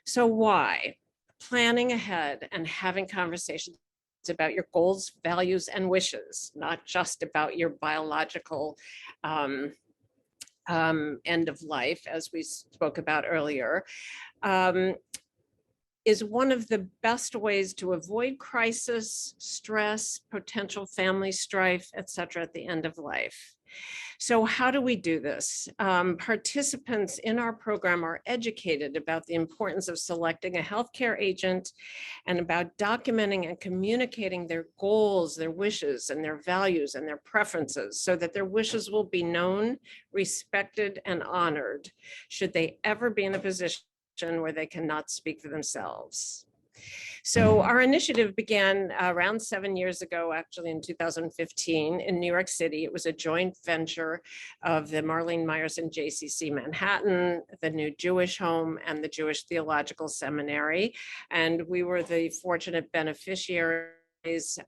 So why? Planning ahead and having conversations about your goals, values, and wishes, not just about your biological end of life, as we spoke about earlier, is one of the best ways to avoid crisis, stress, potential family strife, et cetera, at the end of life. So how do we do this? Participants in our program are educated about the importance of selecting a healthcare agent and about documenting and communicating their goals, their wishes, and their values and their preferences so that their wishes will be known, respected, and honored should they ever be in a position where they cannot speak for themselves. So our initiative began around 7 years ago, actually in 2015 in New York City. It was a joint venture of the Marlene Meyerson JCC Manhattan, the New Jewish Home, and the Jewish Theological Seminary. And we were the fortunate beneficiaries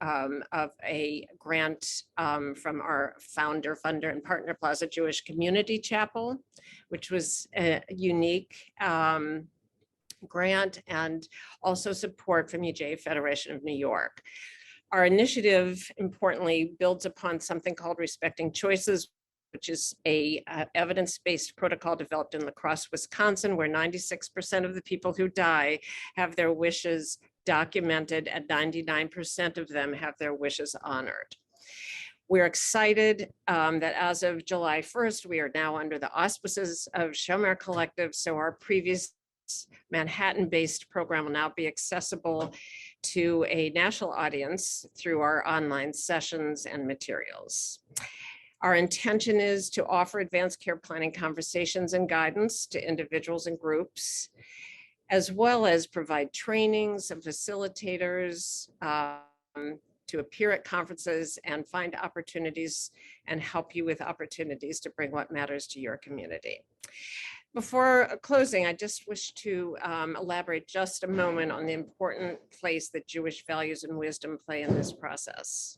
of a grant from our founder, funder, and partner Plaza Jewish Community Chapel, which was a unique grant, and also support from UJ Federation of New York. Our initiative, importantly, builds upon something called Respecting Choices, which is a evidence-based protocol developed in La Crosse, Wisconsin, where 96% of the people who die have their wishes documented and 99% of them have their wishes honored. We're excited that as of July 1st, we are now under the auspices of Shomer Collective. So our previous Manhattan-based program will now be accessible to a national audience through our online sessions and materials. Our intention is to offer advanced care planning conversations and guidance to individuals and groups, as well as provide trainings and facilitators to appear at conferences and find opportunities and help you with opportunities to bring what matters to your community. Before closing, I just wish to elaborate just a moment on the important place that Jewish values and wisdom play in this process.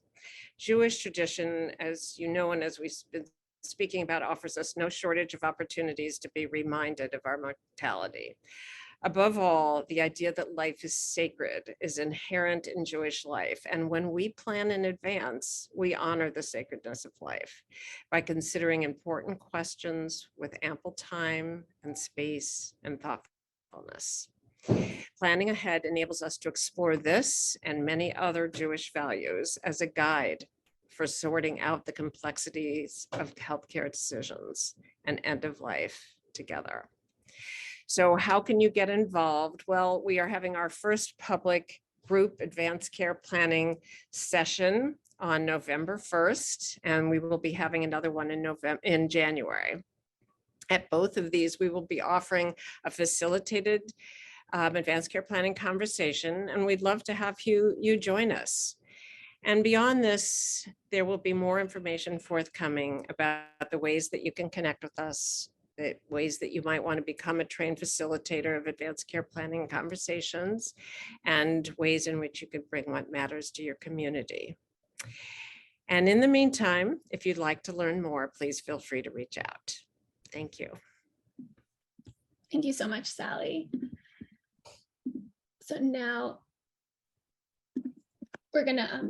Jewish tradition, as you know, and as we've been speaking about, offers us no shortage of opportunities to be reminded of our mortality. Above all, the idea that life is sacred is inherent in Jewish life. And when we plan in advance, we honor the sacredness of life by considering important questions with ample time and space and thoughtfulness. Planning ahead enables us to explore this and many other Jewish values as a guide for sorting out the complexities of healthcare decisions and end of life together. So how can you get involved? Well, we are having our first public group advanced care planning session on November 1st, and we will be having another one in January. At both of these, we will be offering a facilitated advanced care planning conversation, and we'd love to have you join us. And beyond this, there will be more information forthcoming about the ways that you can connect with us, the ways that you might want to become a trained facilitator of advanced care planning conversations, and ways in which you could bring what matters to your community. And in the meantime, if you'd like to learn more, please feel free to reach out. Thank you. Thank you so much, Sally. So now we're gonna,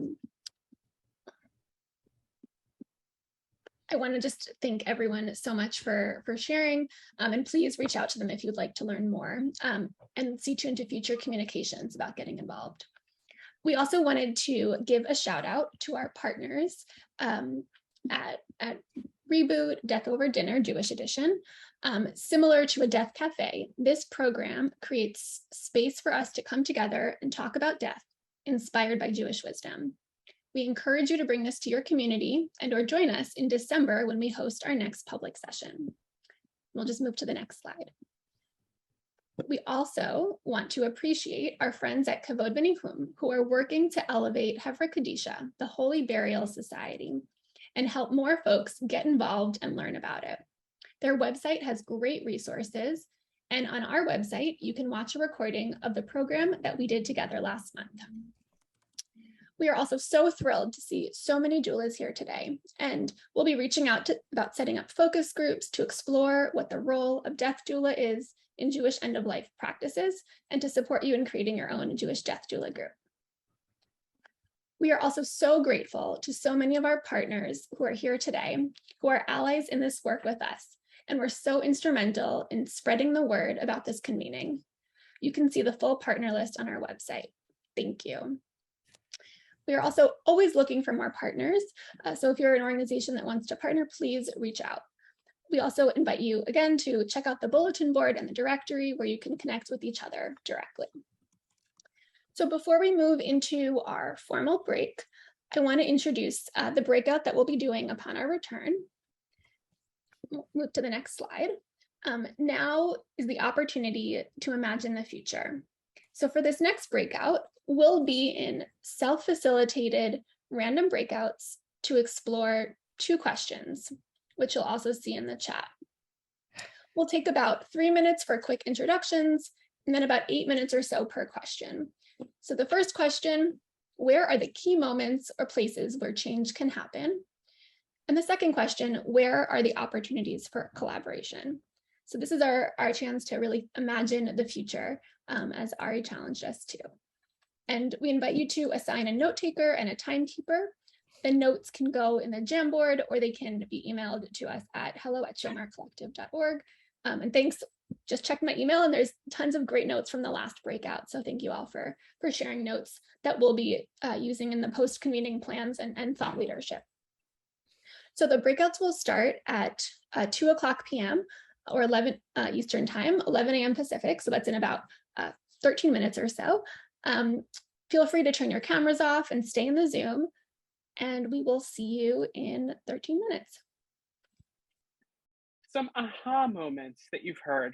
I want to just thank everyone so much for sharing, and please reach out to them if you'd like to learn more, and stay tuned to future communications about getting involved. We also wanted to give a shout out to our partners at Reboot Death Over Dinner Jewish Edition. Similar to a death cafe, this program creates space for us to come together and talk about death, inspired by Jewish wisdom. We encourage you to bring this to your community or join us in December when we host our next public session. We'll just move to the next slide. We also want to appreciate our friends at Kavod B'Nichum who are working to elevate Hevra Kadisha, the Holy Burial Society, and help more folks get involved and learn about it. Their website has great resources, and on our website, you can watch a recording of the program that we did together last month. We are also so thrilled to see so many doulas here today, and we'll be reaching out about setting up focus groups to explore what the role of death doula is in Jewish end-of-life practices, and to support you in creating your own Jewish death doula group. We are also so grateful to so many of our partners who are here today, who are allies in this work with us, and were so instrumental in spreading the word about this convening. You can see the full partner list on our website. Thank you. We are also always looking for more partners. So if you're an organization that wants to partner, please reach out. We also invite you again to check out the bulletin board and the directory where you can connect with each other directly. So before we move into our formal break, I want to introduce the breakout that we'll be doing upon our return. We'll move to the next slide. Now is the opportunity to imagine the future. So for this next breakout, we'll be in self-facilitated random breakouts to explore 2 questions, which you'll also see in the chat. We'll take about 3 minutes for quick introductions, and then about 8 minutes or so per question. So the first question, where are the key moments or places where change can happen? And the second question, where are the opportunities for collaboration? So this is our chance to really imagine the future, as Ari challenged us to. And we invite you to assign a note taker and a timekeeper. The notes can go in the Jamboard, or they can be emailed to us at hello@shomercollective.org. And thanks, just checked my email and there's tons of great notes from the last breakout. So thank you all for sharing notes that we'll be using in the post-convening plans and thought leadership. So the breakouts will start at 2 o'clock p.m. or 11 Eastern time, 11 a.m. Pacific. So that's in about 13 minutes or so. Feel free to turn your cameras off and stay in the Zoom, and we will see you in 13 minutes. Some aha moments that you've heard.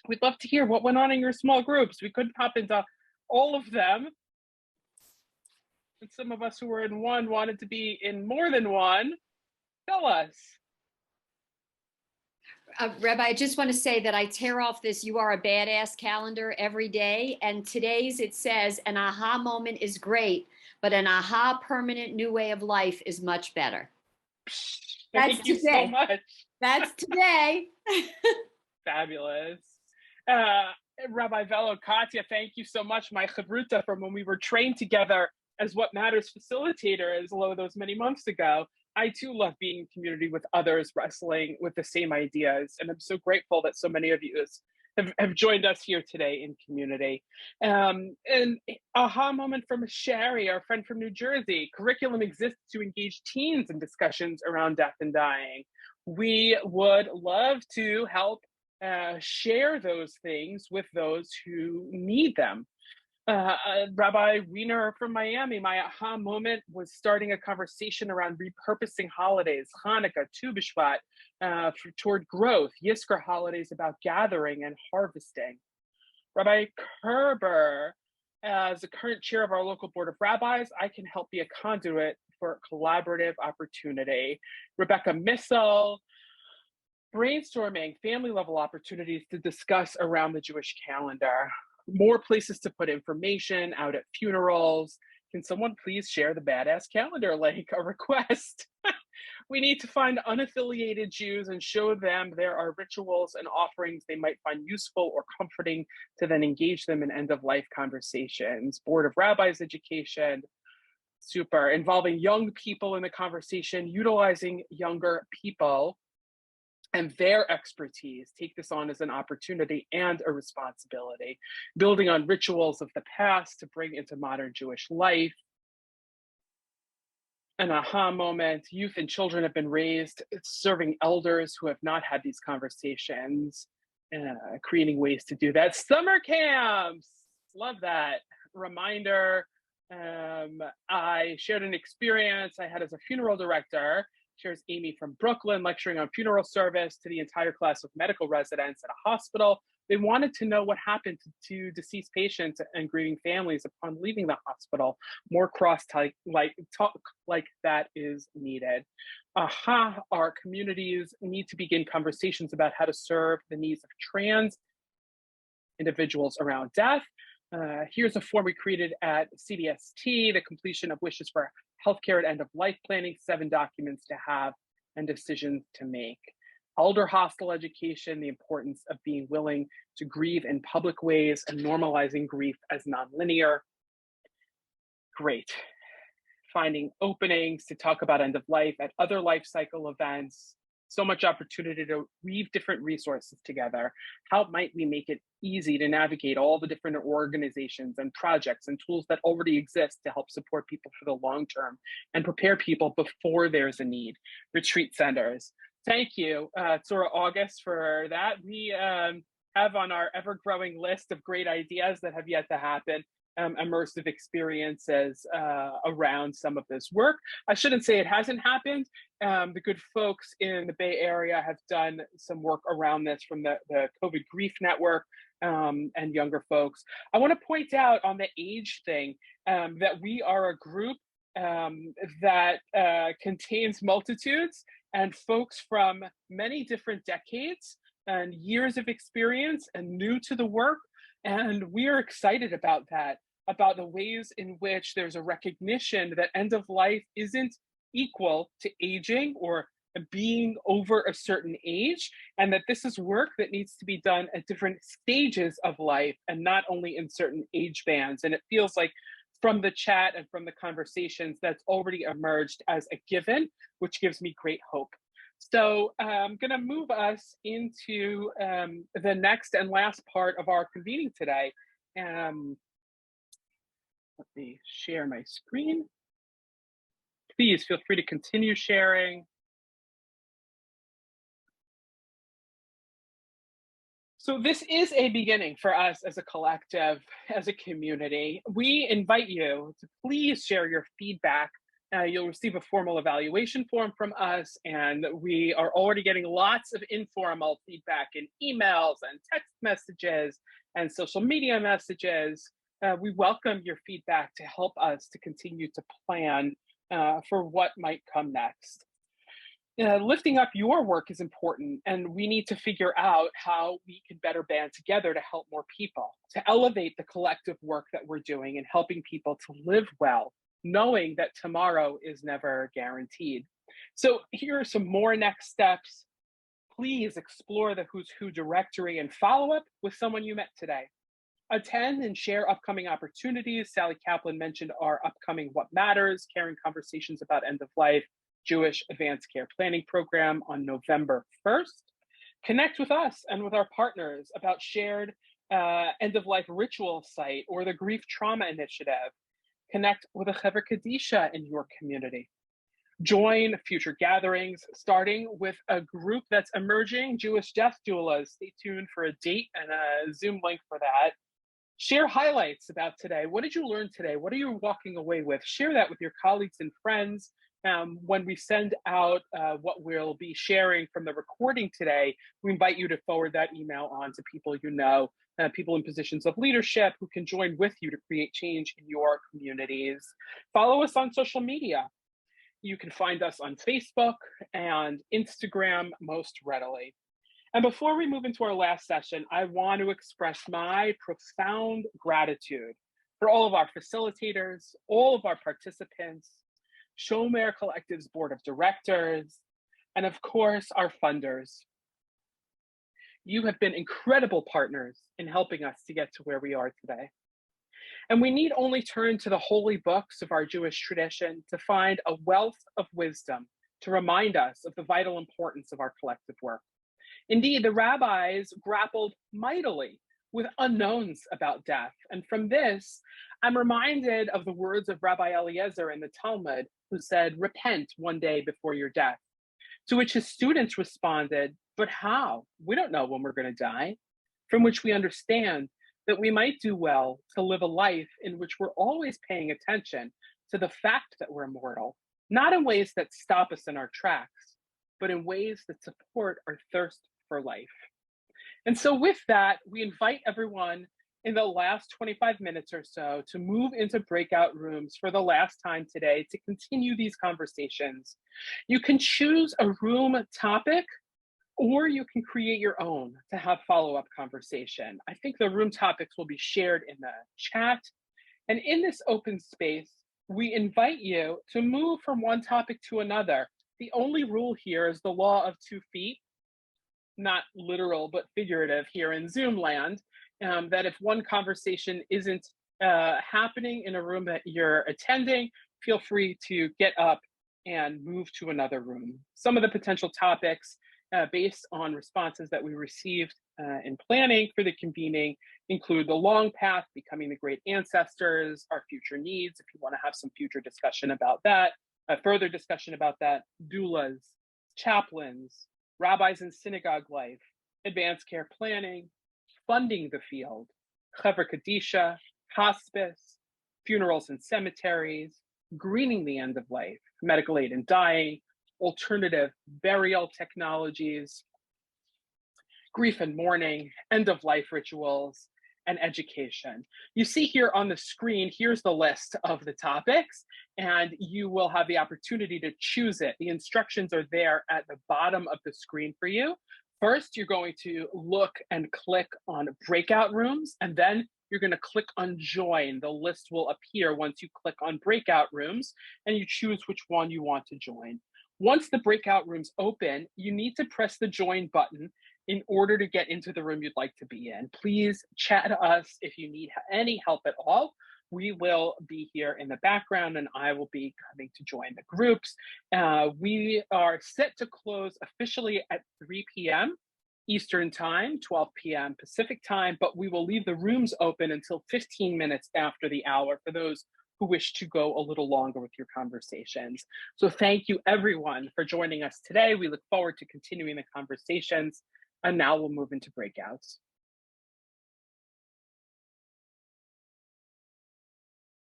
We'd love to hear what went on in your small groups. We couldn't hop into all of them. And some of us who were in one wanted to be in more than one. Tell us. Rabbi, I just want to say that I tear off this "You Are a Badass" calendar every day. And today's, it says, an aha moment is great, but an aha permanent new way of life is much better. Thank you so much. That's today. Fabulous. Rabbi Velo, Katya, thank you so much. My chavruta from when we were trained together as What Matters facilitators those many months ago. I too love being in community with others wrestling with the same ideas. And I'm so grateful that so many of you have joined us here today in community. And aha moment from Sherry, our friend from New Jersey. Curriculum exists to engage teens in discussions around death and dying. We would love to help share those things with those who need them. Rabbi Wiener from Miami, my aha moment was starting a conversation around repurposing holidays, Hanukkah, Tu B'Shvat, toward growth, Yizkor holidays about gathering and harvesting. Rabbi Kerber, as the current chair of our local board of rabbis, I can help be a conduit for collaborative opportunity. Rebecca Missel, brainstorming family level opportunities to discuss around the Jewish calendar. More places to put information out at funerals. Can someone please share the badass calendar link? A request. We need to find unaffiliated Jews and show them there are rituals and offerings they might find useful or comforting to then engage them in end-of-life conversations. Board of Rabbis education. Super. Involving young people in the conversation, utilizing younger people and their expertise. Take this on as an opportunity and a responsibility. Building on rituals of the past to bring into modern Jewish life. An aha moment, youth and children have been raised serving elders who have not had these conversations, creating ways to do that. Summer camps, love that. Reminder, I shared an experience I had as a funeral director. Here's Amy from Brooklyn lecturing on funeral service to the entire class of medical residents at a hospital. They wanted to know what happened to deceased patients and grieving families upon leaving the hospital. More talk like that is needed. Our communities need to begin conversations about how to serve the needs of trans individuals around death. Here's a form we created at CDST, the completion of wishes for healthcare at end of life planning, 7 documents to have and decisions to make. Elder hostile education, the importance of being willing to grieve in public ways and normalizing grief as nonlinear. Great. Finding openings to talk about end of life at other life cycle events. So much opportunity to weave different resources together. How might we make it easy to navigate all the different organizations and projects and tools that already exist to help support people for the long term and prepare people before there's a need? Retreat centers. Thank you, Tzora August, for that. We have on our ever-growing list of great ideas that have yet to happen, immersive experiences around some of this work. I shouldn't say it hasn't happened. The good folks in the Bay Area have done some work around this from the COVID Grief Network and younger folks. I want to point out on the age thing that we are a group that contains multitudes and folks from many different decades and years of experience and new to the work. And we are excited about that, about the ways in which there's a recognition that end of life isn't equal to aging or being over a certain age, and that this is work that needs to be done at different stages of life and not only in certain age bands. And it feels like from the chat and from the conversations that's already emerged as a given, which gives me great hope. So I'm going to move us into the next and last part of our convening today. Let me share my screen. Please feel free to continue sharing. So this is a beginning for us as a collective, as a community. We invite you to please share your feedback. You'll receive a formal evaluation form from us, and we are already getting lots of informal feedback in emails and text messages and social media messages. We welcome your feedback to help us to continue to plan for what might come next. Lifting up your work is important, and we need to figure out how we can better band together to help more people, to elevate the collective work that we're doing and helping people to live well, knowing that tomorrow is never guaranteed. So here are some more next steps. Please explore the Who's Who directory and follow up with someone you met today. Attend and share upcoming opportunities. Sally Kaplan mentioned our upcoming What Matters, Caring Conversations about End of Life, Jewish Advanced Care Planning Program on November 1st. Connect with us and with our partners about shared end-of-life ritual site or the Grief Trauma Initiative. Connect with a Chaver Kadisha in your community. Join future gatherings, starting with a group that's emerging, Jewish Death Doulas. Stay tuned for a date and a Zoom link for that. Share highlights about today. What did you learn today? What are you walking away with? Share that with your colleagues and friends. When we send out what we'll be sharing from the recording today, we invite you to forward that email on to people you know, people in positions of leadership who can join with you to create change in your communities. Follow us on social media. You can find us on Facebook and Instagram most readily. And before we move into our last session, I want to express my profound gratitude for all of our facilitators, all of our participants, Shomer Collective's board of directors, and of course, our funders. You have been incredible partners in helping us to get to where we are today. And we need only turn to the holy books of our Jewish tradition to find a wealth of wisdom to remind us of the vital importance of our collective work. Indeed, the rabbis grappled mightily with unknowns about death. And from this, I'm reminded of the words of Rabbi Eliezer in the Talmud, who said, "Repent one day before your death." To which his students responded, "But how? We don't know when we're going to die." From which we understand that we might do well to live a life in which we're always paying attention to the fact that we're mortal, not in ways that stop us in our tracks, but in ways that support our thirst for life. And so with that, we invite everyone in the last 25 minutes or so to move into breakout rooms for the last time today to continue these conversations. You can choose a room topic, or you can create your own to have follow-up conversation. I think the room topics will be shared in the chat. And in this open space, we invite you to move from one topic to another. The only rule here is the law of 2 feet, not literal, but figurative here in Zoom land, that if one conversation isn't happening in a room that you're attending, feel free to get up and move to another room. Some of the potential topics based on responses that we received in planning for the convening include the Longpath, becoming the great ancestors, our future needs, if you want to have some future discussion about that, further discussion about that, doulas, chaplains, rabbis in synagogue life, advanced care planning, funding the field, Chaver Kadisha, hospice, funerals and cemeteries, greening the end of life, medical aid in dying, alternative burial technologies, grief and mourning, end of life rituals, and education. You see here on the screen, here's the list of the topics, and you will have the opportunity to choose it. The instructions are there at the bottom of the screen for you. First, you're going to look and click on breakout rooms, and then you're going to click on join. The list will appear once you click on breakout rooms, and you choose which one you want to join. Once the breakout rooms open, you need to press the join button in order to get into the room you'd like to be in. Please chat to us if you need any help at all. We will be here in the background and I will be coming to join the groups. We are set to close officially at 3 p.m. Eastern Time, 12 p.m. Pacific Time, but we will leave the rooms open until 15 minutes after the hour for those who wish to go a little longer with your conversations. So thank you everyone for joining us today. We look forward to continuing the conversations, and now we'll move into breakouts.